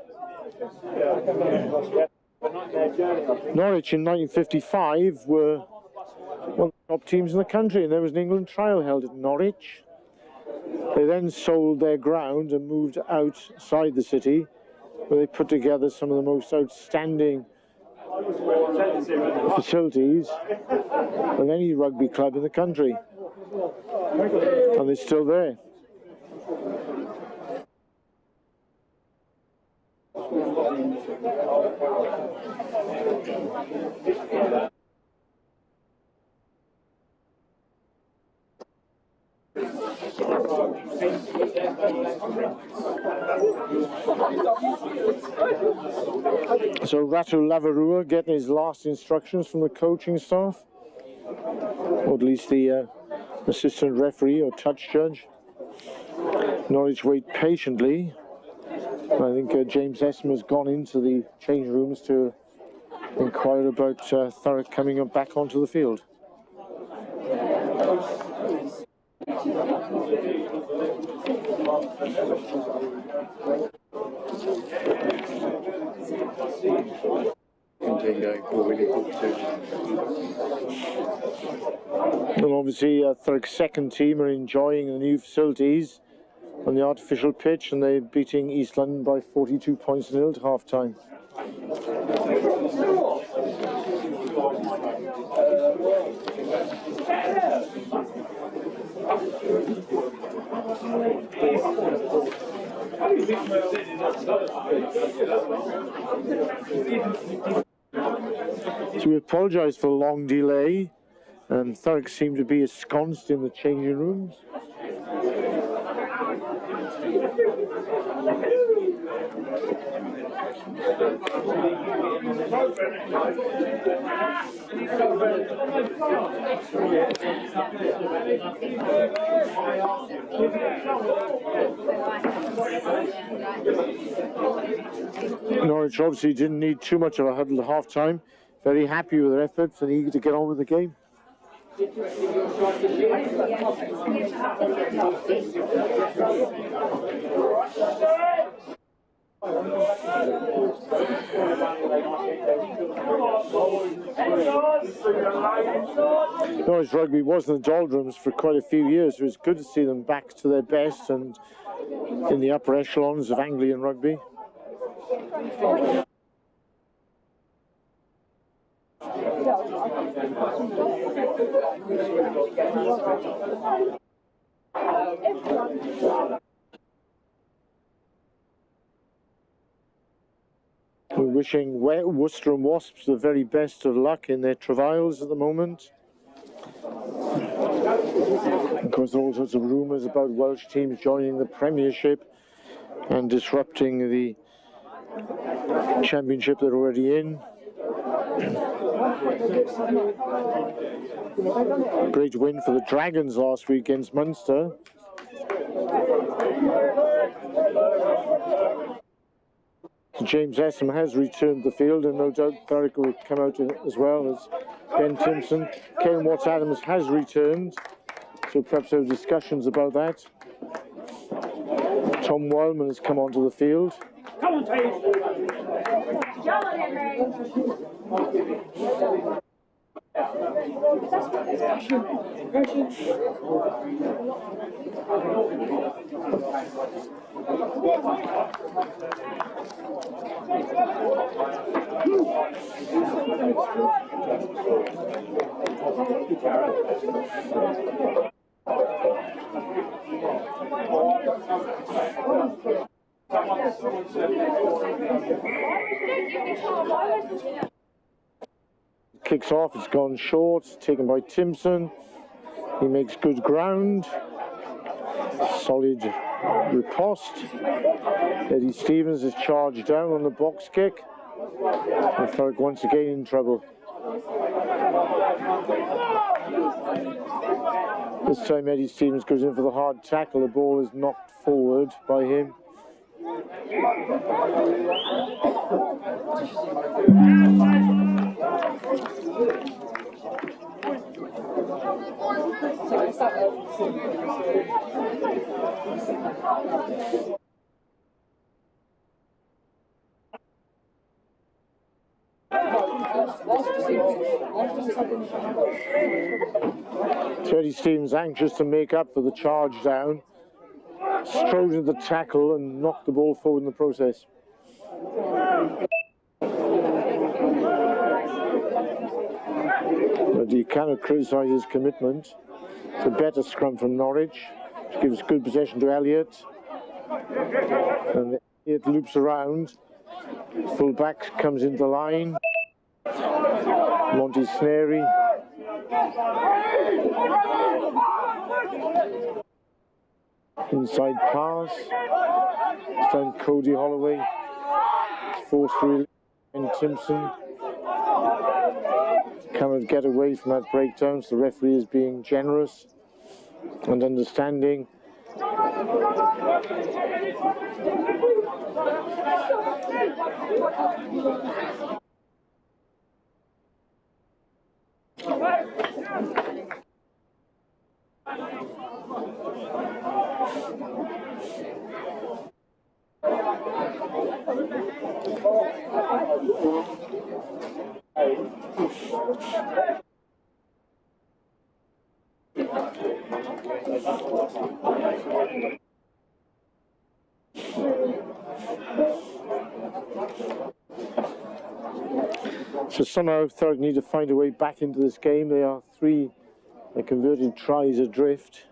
Norwich in 1955 were one of the top teams in the country, and there was an England trial held at Norwich. They then sold their ground and moved outside the city, where they put together some of the most outstanding facilities of any rugby club in the country, and they're still there. So Ratu Lavarua getting his last instructions from the coaching staff, or at least the assistant referee or touch judge. Norwich wait patiently. I think James Essom has gone into the change rooms to inquire about Thurrock coming back onto the field. And obviously Thurrock's second team are enjoying the new facilities on the artificial pitch, and they're beating East London by 42 points to 0 at half-time. So we apologise for the long delay, and Thurrock seemed to be ensconced in the changing rooms. Norwich obviously didn't need too much of a huddle at half-time. Very happy with their efforts and eager to get on with the game. Norwich Rugby was in the doldrums for quite a few years. It was good to see them back to their best and in the upper echelons of Anglian rugby. We're wishing Worcester and Wasps the very best of luck in their travails at the moment. Of course, there are all sorts of rumours about Welsh teams joining the Premiership and disrupting the Championship they're already in. Great win for the Dragons last week against Munster. James Essom has returned to the field, and no doubt Thurrock will come out as well as Ben Timpson. Kane Watts-Adams has returned, so perhaps there are discussions about that. Tom Wildman has come onto the field. Come on, Yell at him, Kicks off, it's gone short, taken by Timpson. He makes good ground. Solid riposte. Eddie Stevens has charged down on the box kick. And Thurrock once again in trouble. This time Eddie Stevens goes in for the hard tackle. The ball is knocked forward by him. Eddie Stevens anxious to make up for the charge down, strode into the tackle and knocked the ball forward in the process. But you cannot criticise his commitment. It's a better scrum from Norwich, which gives good possession to Elliott. And Elliott loops around. Full-back comes into the line. Monty Snary. Inside pass. It's down Cody Holloway. Forced release. And Timpson cannot get away from that breakdown, so the referee is being generous and understanding. So somehow Thurrock need to find a way back into this game. They are 3 converted tries adrift.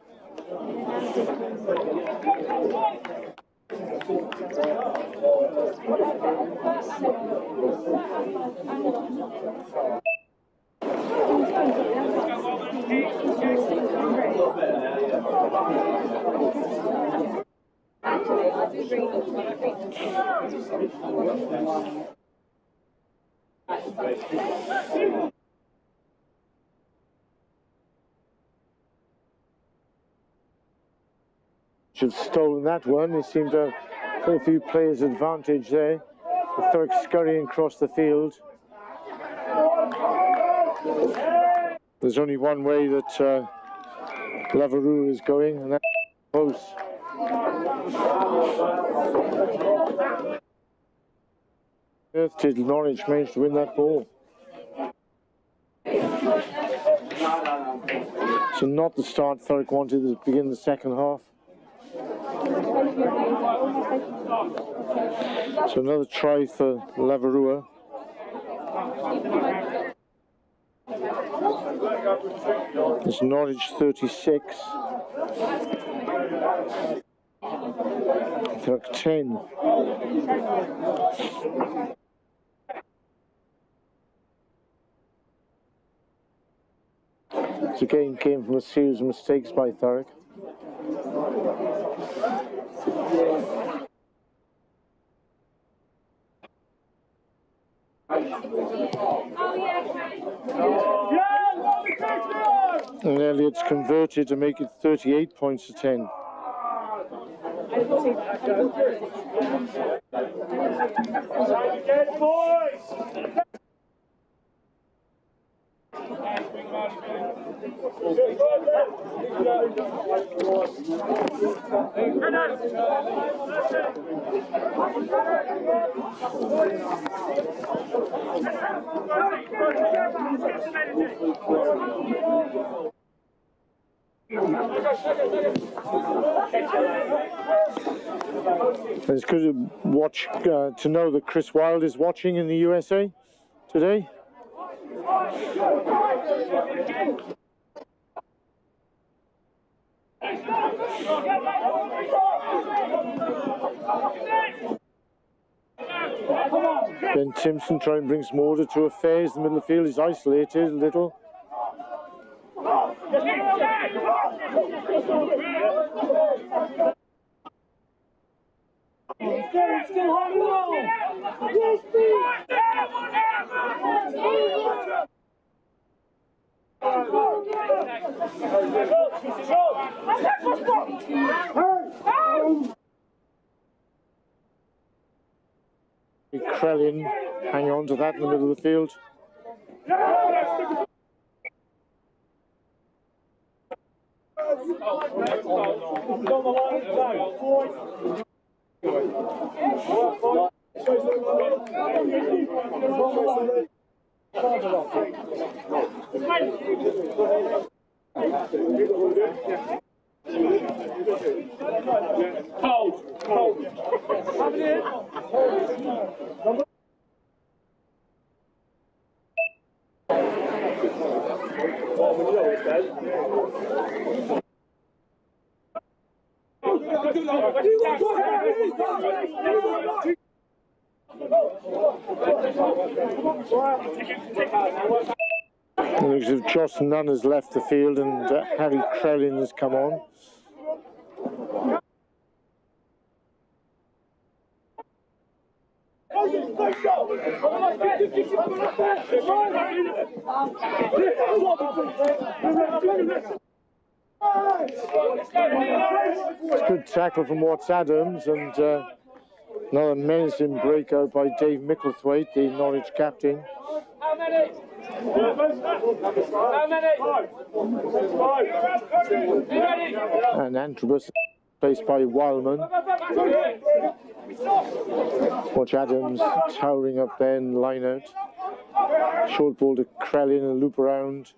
Should have stolen that one. They seem to have a few players' advantage there. The Thurrock scurrying across the field. There's only one way that Laverou is going, and that's close. Earth did Norwich manage to win that ball? So not the start Thurrock wanted to begin the second half. So another try for Laverou. It's Norwich 36. Thurrock 10. The game came from a series of mistakes by Thurrock. And Elliott's converted to make it 38 points to 10. It's good to watch, to know that Chris Wilde is watching in the USA today. Ben Timpson trying to bring some order to affairs. The middle of the field is isolated a little. Still holding on. Krellin hang on to that in the middle of the field. It looks as if Joss Nunn has left the field and Harry Krellin has come on. It's a good tackle from Watts Adams and another menacing breakout by Dave Micklethwaite, the Norwich captain. How many? And Antrobus placed by Wildman. Watch Adams towering up there in line out. Short ball to Krellin and loop around.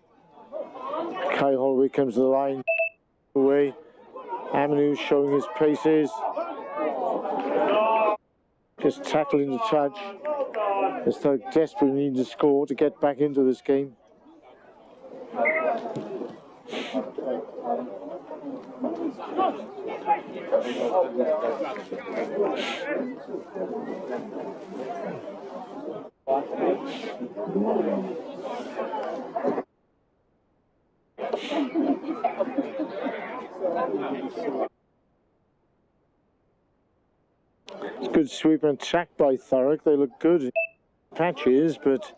Kai Holloway comes to the line. Away. Aminu showing his paces. Just tackling the touch. As though desperately need to score to get back into this game. Good sweep and attack by Thurrock. They look good in patches, but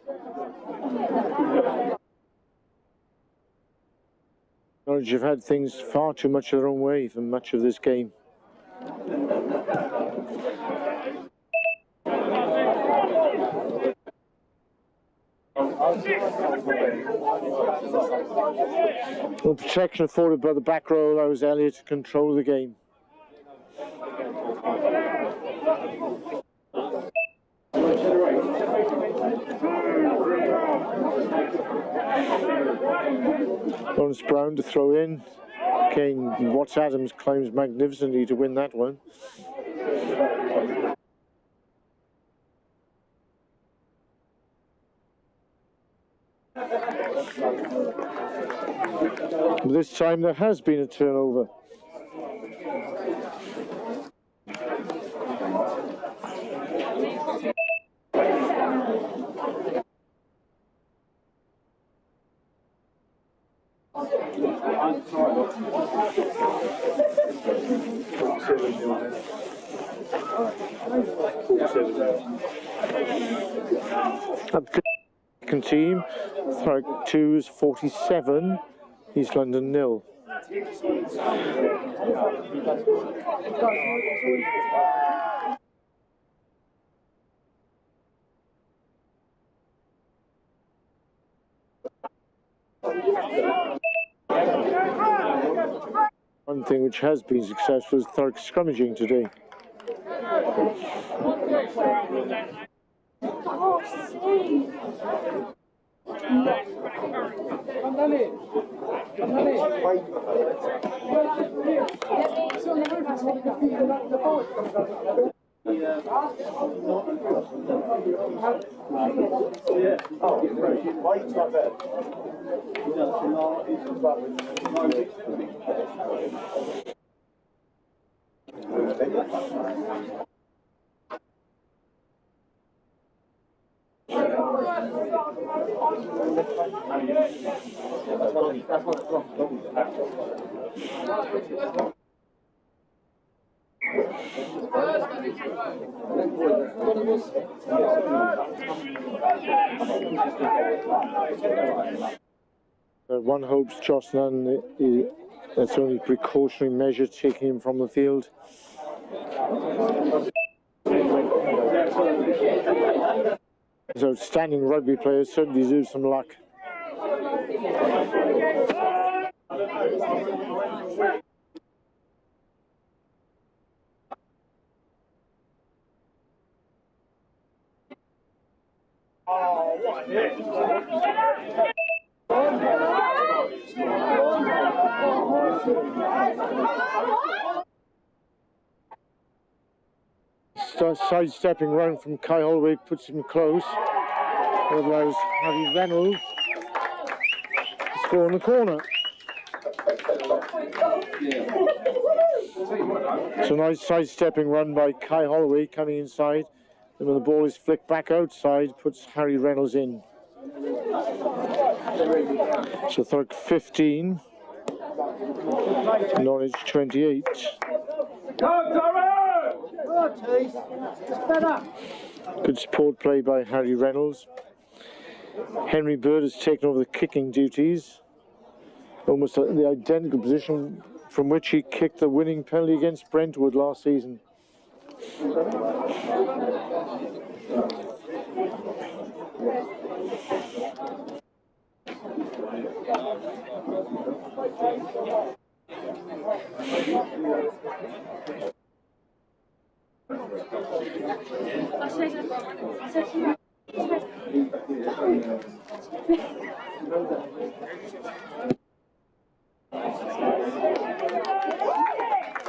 Norwich have had things far too much their own way for much of this game. The protection afforded by the back row allows Elliott to control the game. Lawrence Brown to throw in. Again, Watts Adams climbs magnificently to win that one. This time there has been a turnover. Up to second team, Thurrock 2 is 47, East London 0. One thing which has been successful is Thurrock scrummaging today. One hopes Joss Nunn, that's only precautionary measure taking him from the field. He's an outstanding rugby player, certainly deserves some luck. Sidestepping round from Kai Holloway puts him close. That allows Harry Reynolds to score in the corner. So nice sidestepping run by Kai Holloway coming inside. And when the ball is flicked back outside, puts Harry Reynolds in. So Thurrock 15, Norwich 28. Good support play by Harry Reynolds. Henry Bird has taken over the kicking duties. Almost the identical position from which he kicked the winning penalty against Brentwood last season.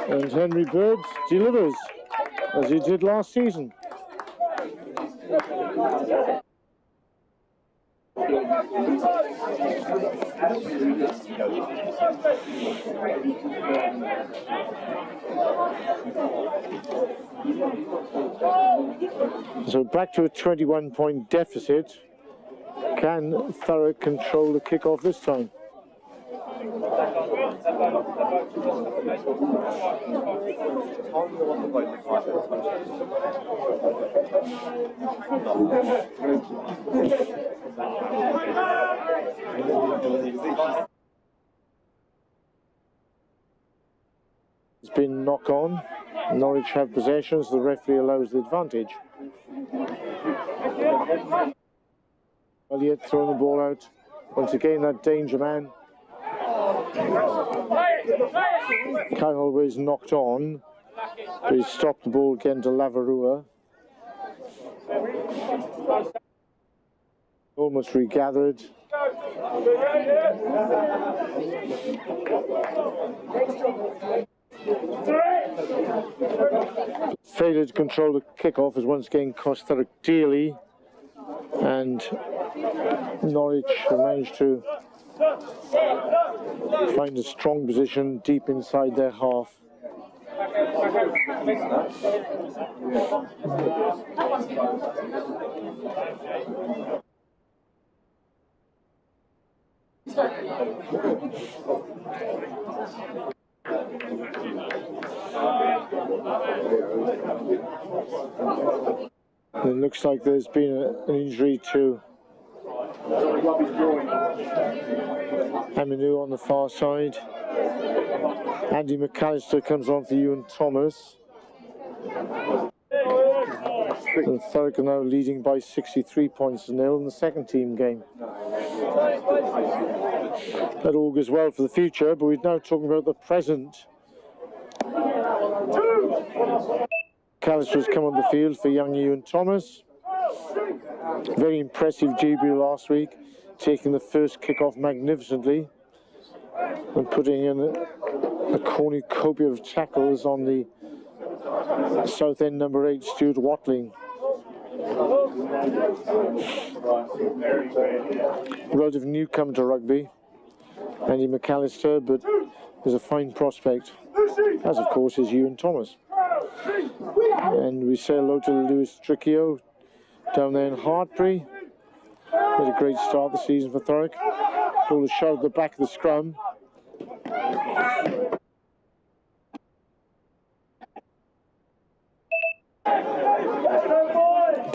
And Henry Bird delivers, as he did last season. So back to a 21-point deficit. Can Thurrock control the kickoff this time? It's been knock on. Norwich have possessions. The referee allows the advantage. Elliott throwing the ball out. Once again, that danger man. Kai Holloway is knocked on, but he's stopped the ball again to Lavarua. Almost regathered. Failure to control the kickoff has once again cost Thurrock dearly, and Norwich have managed to find a strong position deep inside their half. It looks like there's been an injury to Aminu on the far side. Andy McAllister comes on for Ewan Thomas. And Thurrock are now leading by 63 points to nil in the second team game. That augurs well for the future, but we're now talking about the present. McAllister's come on the field for young Ewan Thomas. Very impressive debut last week, taking the first kick-off magnificently and putting in a cornucopia of tackles on the South End number 8, Stuart Watling. Relative newcomer to rugby, Andy McAllister, but is a fine prospect, as of course is Ewan Thomas. And we say hello to Lewis Tricchio down there in Hartbury. Had a great start the season for Thurrock. Ball is shot at the back of the scrum.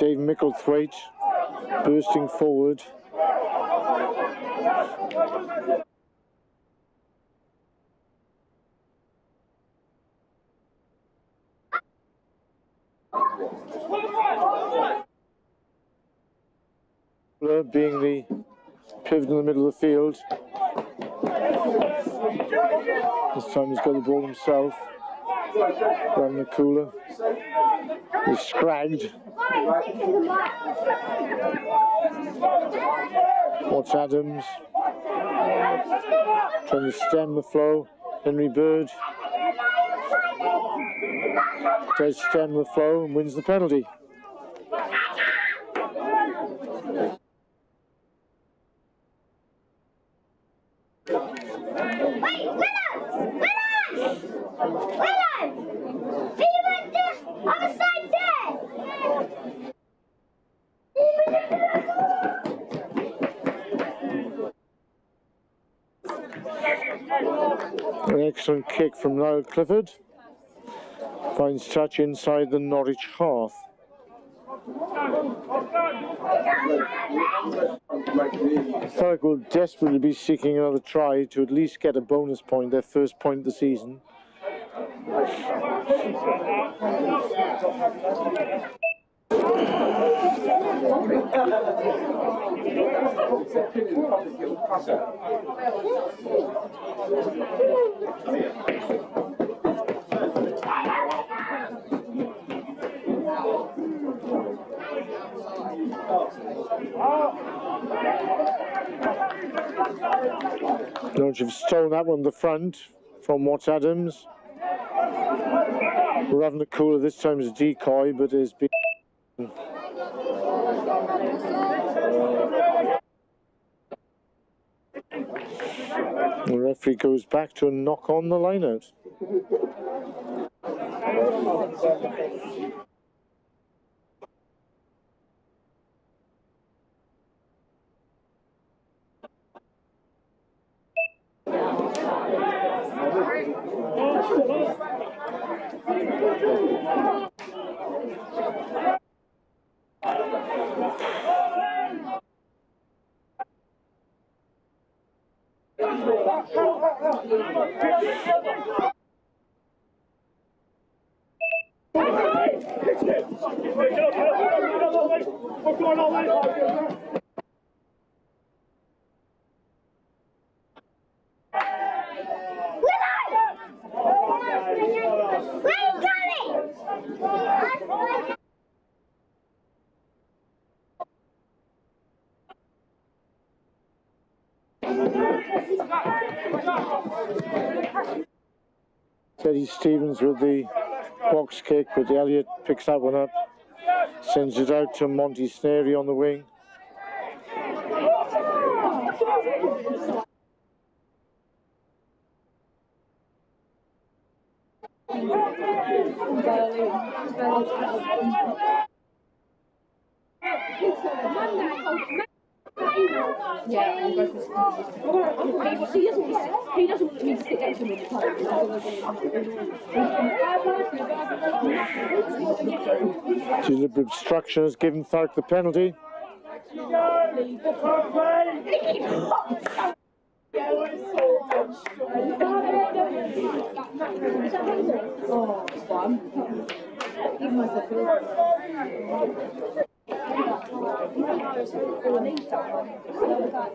Dave Micklethwaite bursting forward. Being the pivot in the middle of the field. This time he's got the ball himself. Around the cooler. He's scragged. Watts Adams trying to stem the flow. Henry Bird does stem the flow and wins the penalty. An excellent kick from Niall Clifford. Finds touch inside the Norwich half. Thurrock will desperately be seeking another try to at least get a bonus point, their first point of the season. Norwich have stolen that one to the front from Watts Adams. We're having a cooler this time as a decoy, but has been. The referee goes back to a knock on the line-out. Teddy Stevens with the box kick, but Elliott picks that one up, sends it out to Monty Snary on the wing. Yeah, he doesn't want me to sit next to him all the time. Deliberate obstruction has given Thurrock the penalty. Oh, it's fun. Give myself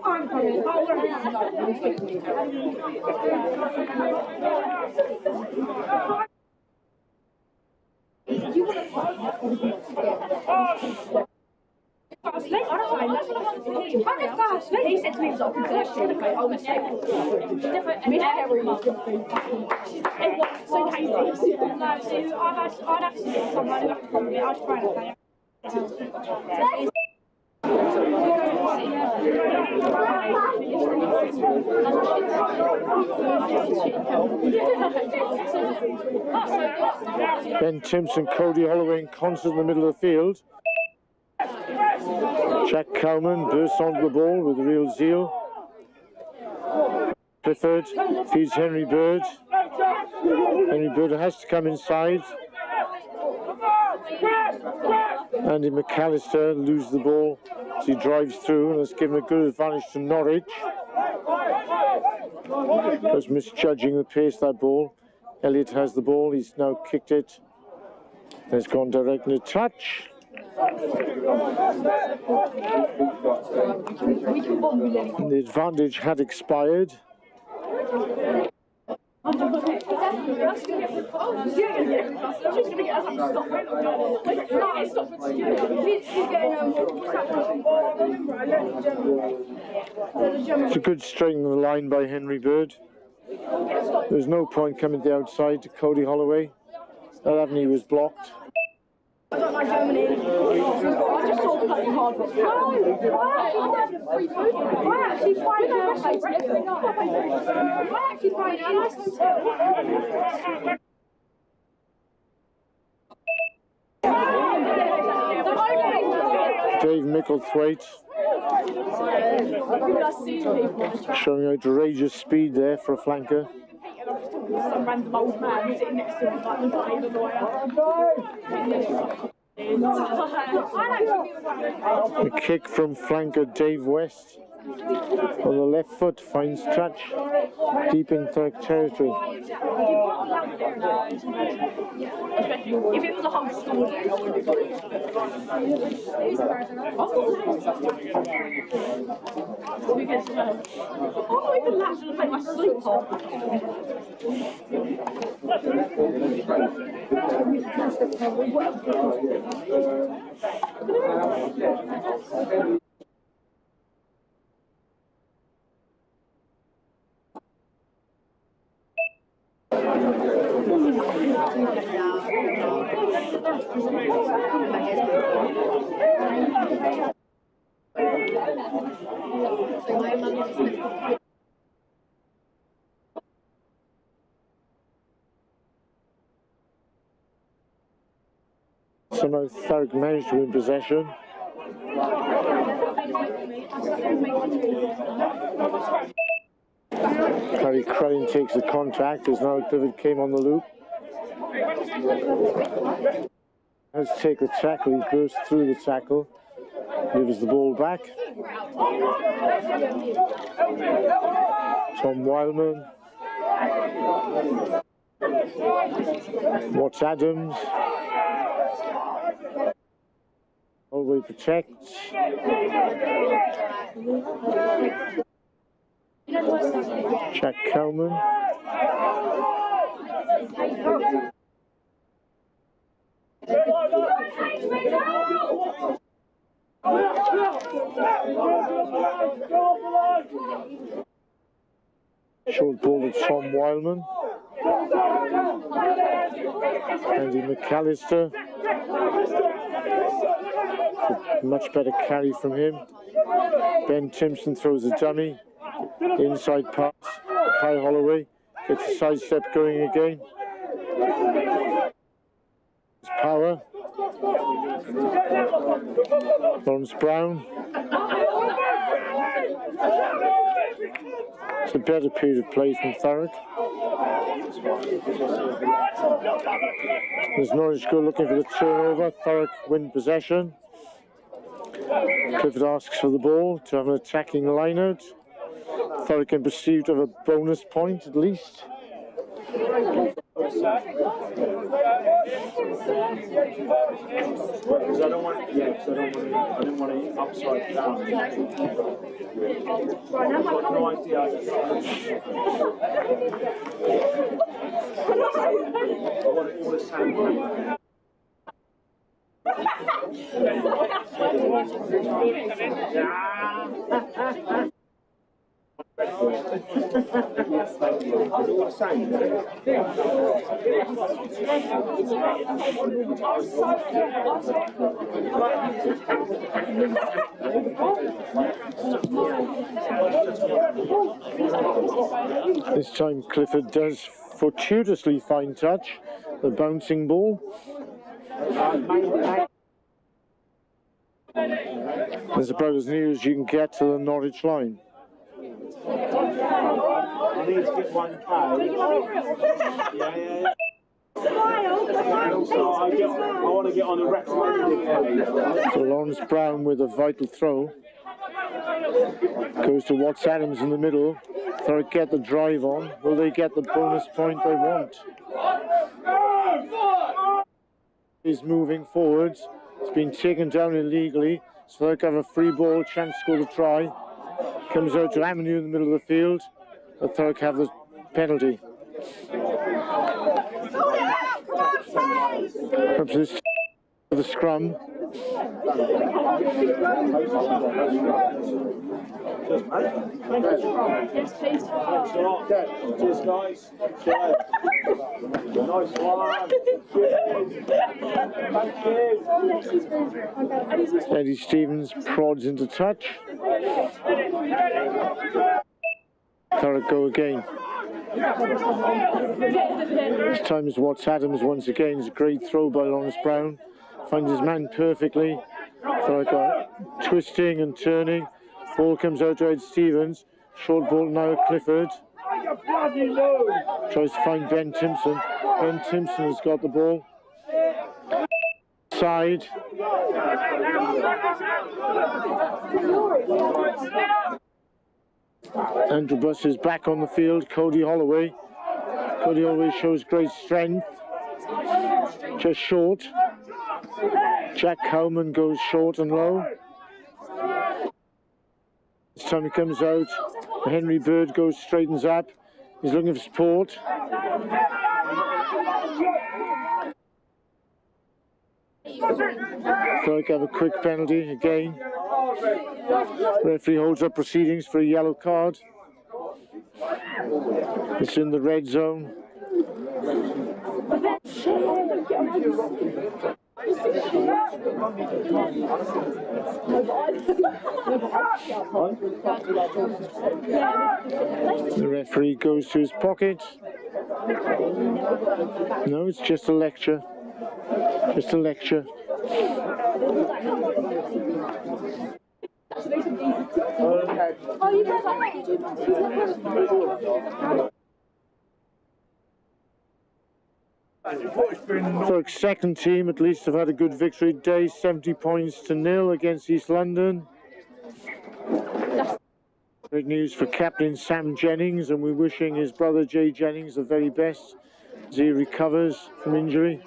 I'm coming. He said to me, he was like, I would say, so hasty. No, so I'd have to sit someone who has to come with me. I'd try to play. Ben Timpson, Cody Holloway in concert in the middle of the field. Jack Cowman bursts onto the ball with real zeal. Clifford feeds Henry Bird. Henry Bird has to come inside. Andy McAllister loses the ball as he drives through, and has given a good advantage to Norwich. Because misjudging the pace of that ball. Elliott has the ball, he's now kicked it. It's gone direct into touch. And the advantage had expired. It's a good string of the line by Henry Bird. There's no point coming to the outside to Cody Holloway. That avenue was blocked. I don't like Germany. I just saw the fucking hard rock. I actually find Germany every night. I actually find it a nice hotel. Dave Micklethwaite showing outrageous speed there for a flanker. Some random old man sitting next to him like the guy in the A kick from flanker Dave West on the left foot finds touch deep in Thurrock territory. If it was a whole school, I can't even latch and make my sleep off. Somehow Thurrock managed to win possession. Harry Crane takes the contact as now Clifford came on the loop. Has to take the tackle, he bursts through the tackle, gives the ball back. Tom Wildman. Watts Adams. Holloway protects. Jack Kelman. Short ball to Tom Wildman. Andy McAllister. Much better carry from him. Ben Timpson throws a dummy. Inside pass. Kai Holloway gets a sidestep going again. Power. Lawrence Brown. It's a better period of play from Thurrock. There's Norwich go looking for the turnover. Thurrock win possession. Clifford asks for the ball to have an attacking line-out. Thurrock in pursuit of a bonus point at least. Because I don't want, I didn't want to upside down. I've got no idea. I want it all the same. This time Clifford does fortuitously find touch, the bouncing ball. It's about as near as you can get to the Norwich line. I need to get one play. Yeah. want to get on the record. So Lawrence Brown with a vital throw. Goes to Watts Adams in the middle. Thurrock get the drive on. Will they get the bonus point they want? Is moving forwards. It's been taken down illegally. So Thurrock have a free ball, chance to score the try. Comes out to Avenue in the middle of the field. But Thurrock have the penalty. Perhaps this the scrum. Yes, please. Thanks a lot. Cheers, guys. Nice one. Thank you. Eddie Stevens prods into touch. Thurrock go again. This time is Watts Adams once again. It's a great throw by Lawrence Brown. Finds his man perfectly. Thurrock twisting and turning. Ball comes out to Ed Stevens. Short ball now at Clifford. Tries to find Ben Timpson. Ben Timpson has got the ball. Side. Andrew Buss is back on the field. Cody Holloway. Cody Holloway shows great strength. Just short. Jack Cowman goes short and low. This time he comes out. Henry Bird goes straightens up. He's looking for support. Thurrock have a quick penalty again. Referee holds up proceedings for a yellow card. It's in the red zone. The referee goes to his pocket. No, it's just a lecture. Just a lecture. Thurrock's second team at least have had a good victory today, 70 points to 0 against East London. Great news for captain Sam Jennings, and we're wishing his brother Jay Jennings the very best as he recovers from injury.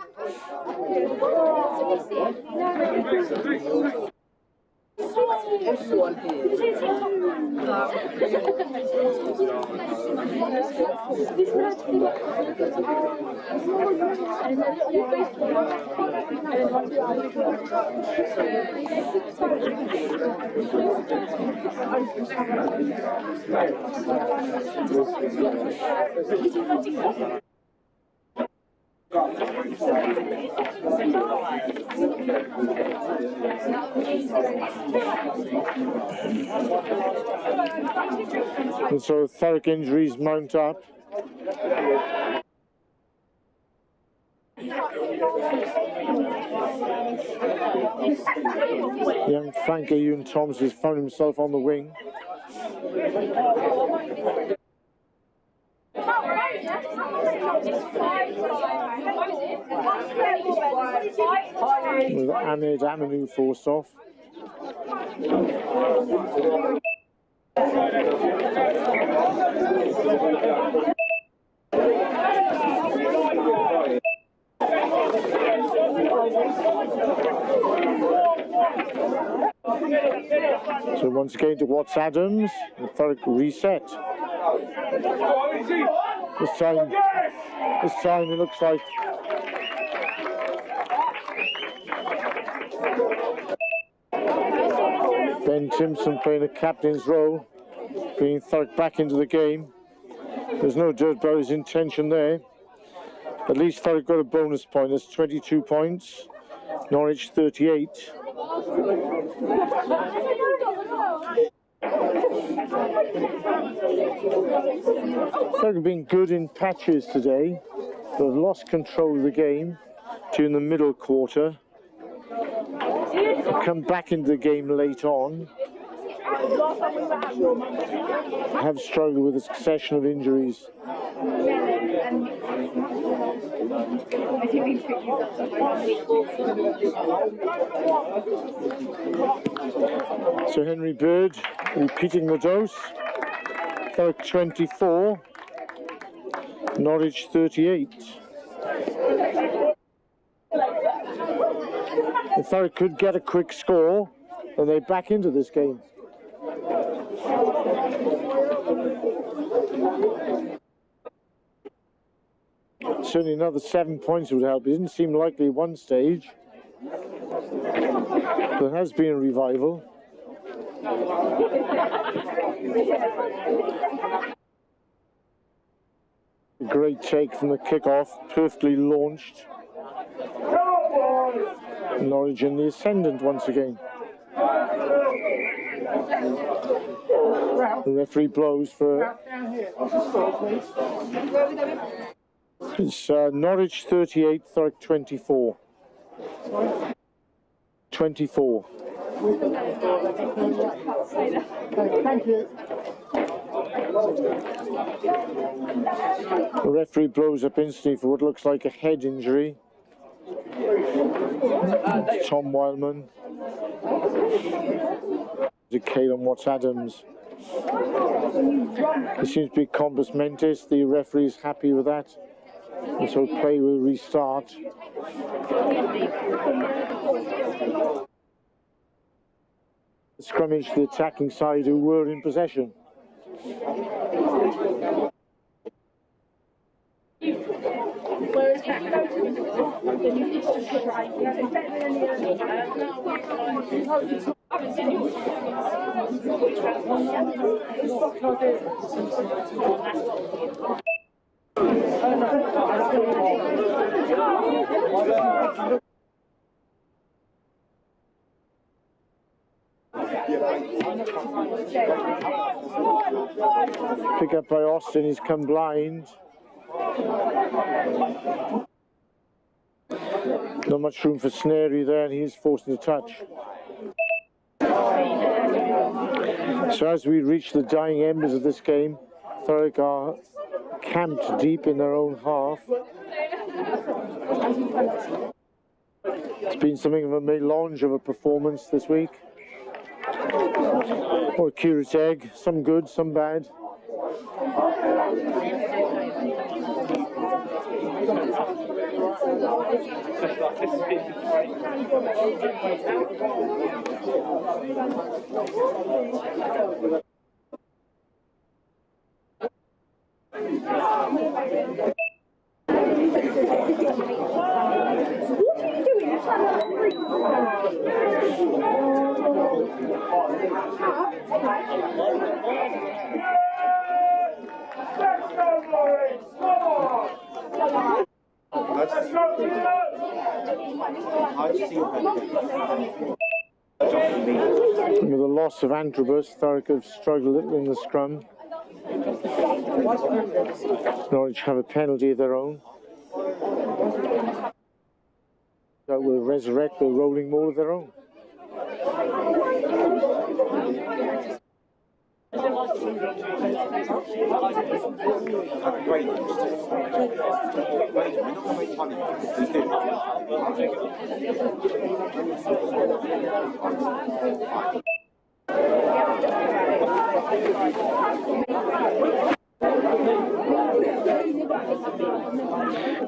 And so Thurrock injuries mount up. Young Frank Ewan Thomas has found himself on the wing. With Ahmed Aminu forced off. So once again to Watts Adams, and Thurrock reset. This time it looks like Ben Timpson playing a captain's role, bringing Thurrock back into the game. There's no doubt about his intention there. At least Thurrock got a bonus point. That's 22 points. Norwich 38. Thurrock have been good in patches today, but have lost control of the game during the middle quarter. They've come back into the game late on. Have struggled with a succession of injuries. So Henry Bird repeating the dose. Thurrock 24, Norwich 38. If Thurrock could get a quick score, then they back into this game. Certainly another 7 points would help. It didn't seem likely at one stage. There has been a revival. Great take from the kickoff, perfectly launched. Norwich in the ascendant once again. The referee blows for... It's Norwich 38, Thurrock 24. 24. Thank you. The referee blows up instantly for what looks like a head injury. Tom Wildman. Caleb Watts-Adams. It seems to be compos mentis. The referee is happy with that. And so play will restart. Scrummage to the attacking side who were in possession. Pick up by Austin, he's come blind. Not much room for Snary there, and he's forced into touch. So as we reach the dying embers of this game, Thurrock are camped deep in their own half. It's been something of a melange of a performance this week. Or a curious egg, some good, some bad. With the loss of Antrobus, Thurrock have struggled a little in the scrum. Norwich have a penalty of their own. That will resurrect the rolling ball of their own.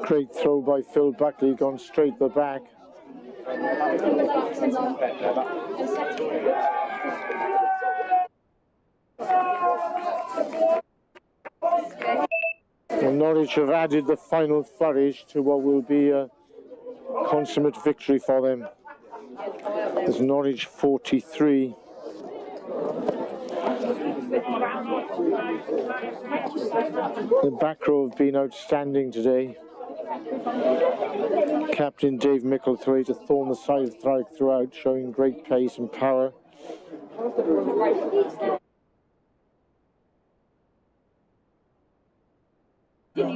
Great throw by Phil Buckley, gone straight to the back. And Norwich have added the final flourish to what will be a consummate victory for them. There's Norwich 43. The back row have been outstanding today. Captain Dave Micklethwaite a thorn the side of Thurrock throughout, showing great pace and power. That's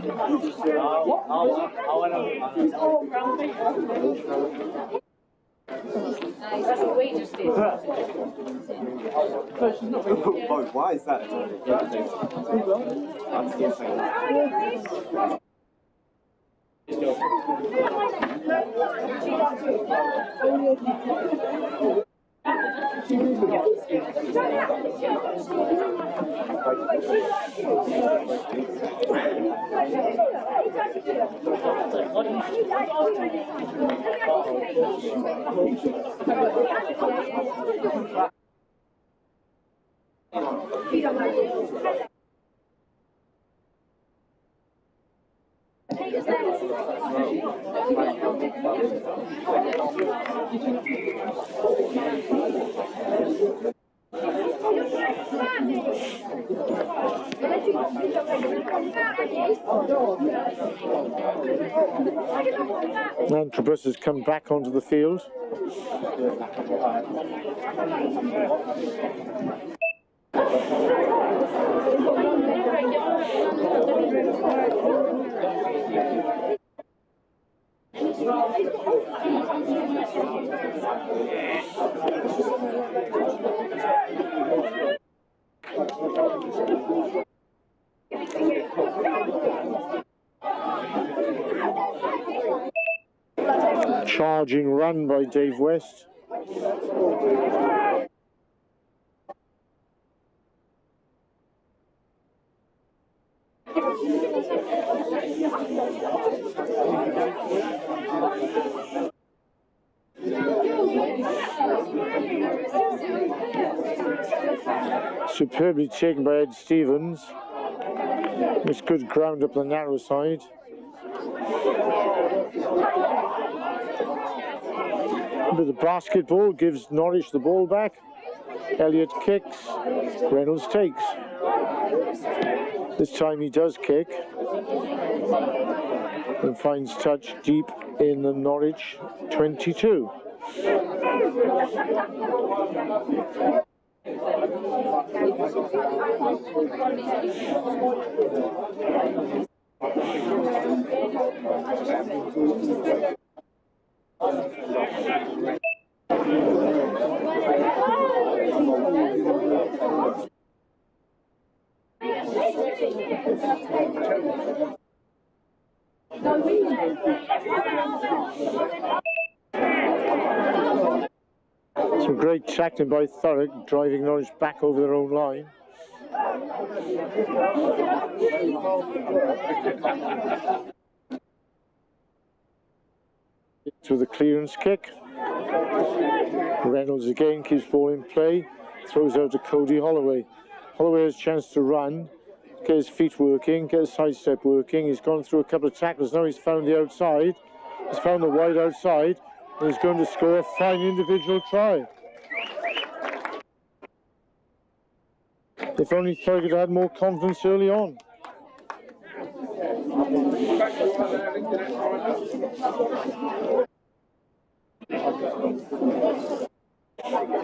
what we just did. Oh, why is that? Antrobus has come back onto the field. Charging run by Dave West. Superbly taken by Ed Stevens. It's good ground up the narrow side. But the basketball gives Norwich the ball back. Elliott kicks, Reynolds takes. This time he does kick and finds touch deep in the Norwich 22. Some great tackling by Thurrock, driving Norwich back over their own line. To the clearance kick. Reynolds again keeps ball in play, throws out to Cody Holloway. Holloway has a chance to run, get his feet working, get his sidestep working. He's gone through a couple of tackles. Now he's found the outside. He's found the wide outside. And he's going to score a fine individual try. If only Thurrock had more confidence early on.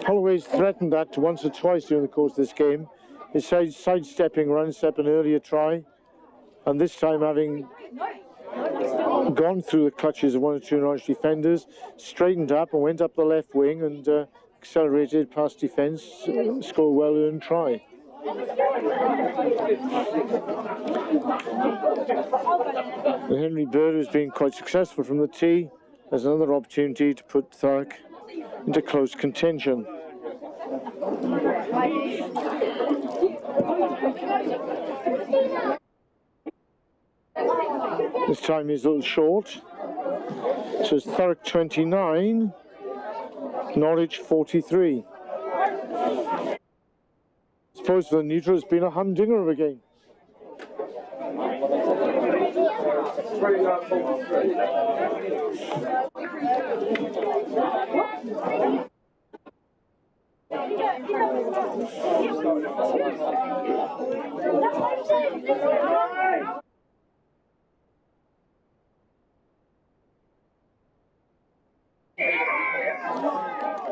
Holloway's threatened that once or twice during the course of this game. His sidestepping run set up an earlier try, and this time having gone through the clutches of one or two Norwich defenders, straightened up and went up the left wing and accelerated past defence, score a well-earned try. And Henry Bird, who's been quite successful from the tee, has another opportunity to put Thurrock into close contention. This time he's a little short. So it's Thurrock 29, Norwich 43. I suppose for the neutral it's been a humdinger of a game.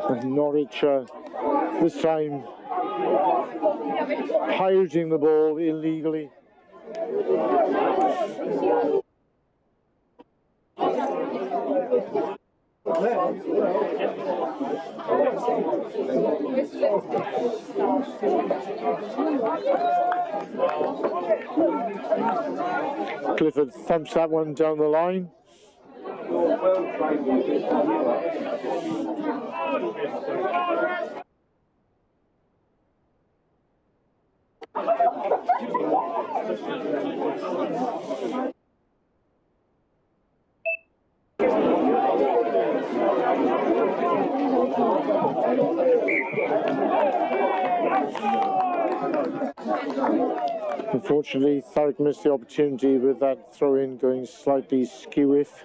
And Norwich this time pirating the ball illegally. Clifford thumps that one down the line. Unfortunately, Thurrock missed the opportunity with that throw-in going slightly skew-if.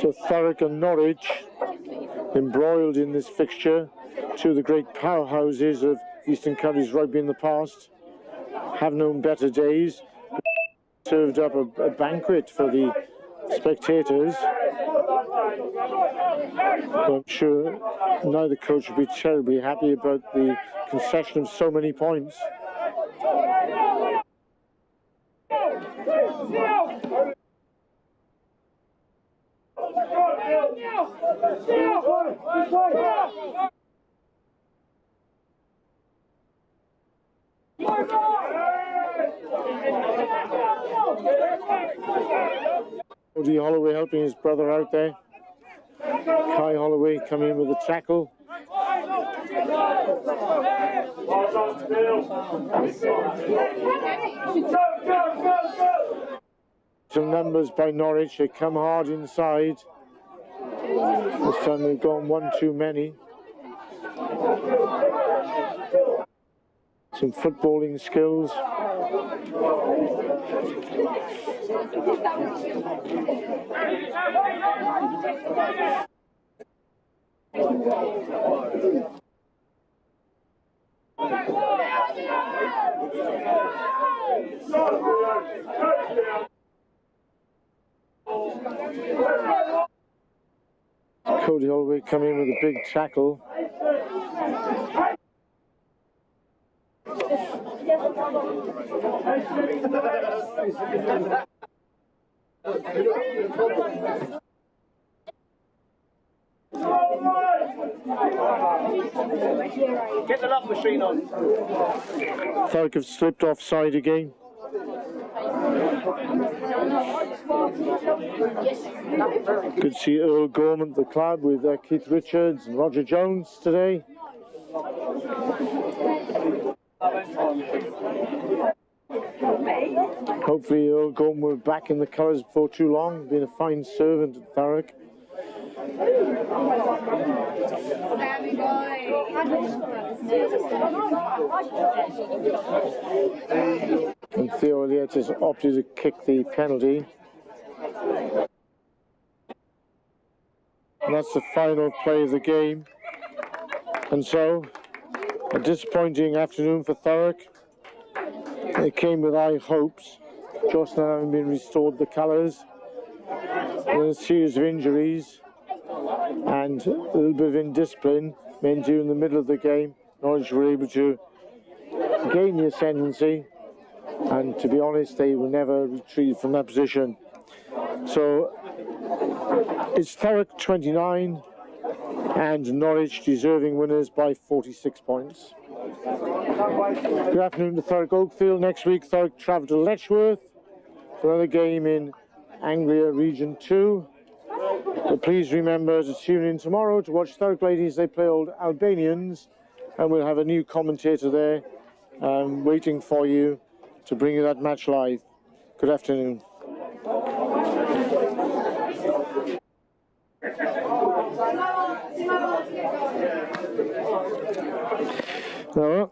So Thurrock and Norwich embroiled in this fixture, two of the great powerhouses of Eastern Counties rugby in the past, have known better days, served up a banquet for the spectators. I'm sure neither coach would be terribly happy about the concession of so many points. Cody Holloway helping his brother out there. Kai Holloway coming in with a tackle. Some numbers by Norwich, they come hard inside. This time they've gone one too many. Some footballing skills. Cody Holloway coming in with a big tackle. Get the love machine on. Thurrock have slipped offside again. Good to see Earl Gorman at the club with Keith Richards and Roger Jones today. Hopefully Earl Gorman will be back in the colours before too long. Been a fine servant at Thurrock. And Theo Elliott has opted to kick the penalty. And that's the final play of the game. And so, a disappointing afternoon for Thurrock. They came with high hopes. Just now having been restored the colours. With a series of injuries and a little bit of indiscipline meant in the middle of the game, Norwich were able to gain the ascendancy, and to be honest, they will never retreat from that position. So it's Thurrock 29 and Norwich deserving winners by 46 points. Good afternoon to Thurrock Oakfield. Next week Thurrock travel to Letchworth for another game in Anglia Region 2. But please remember to tune in tomorrow to watch Thurrock ladies. They play Old Albanians, and we'll have a new commentator there waiting for you to bring you that match live. Good afternoon. Well,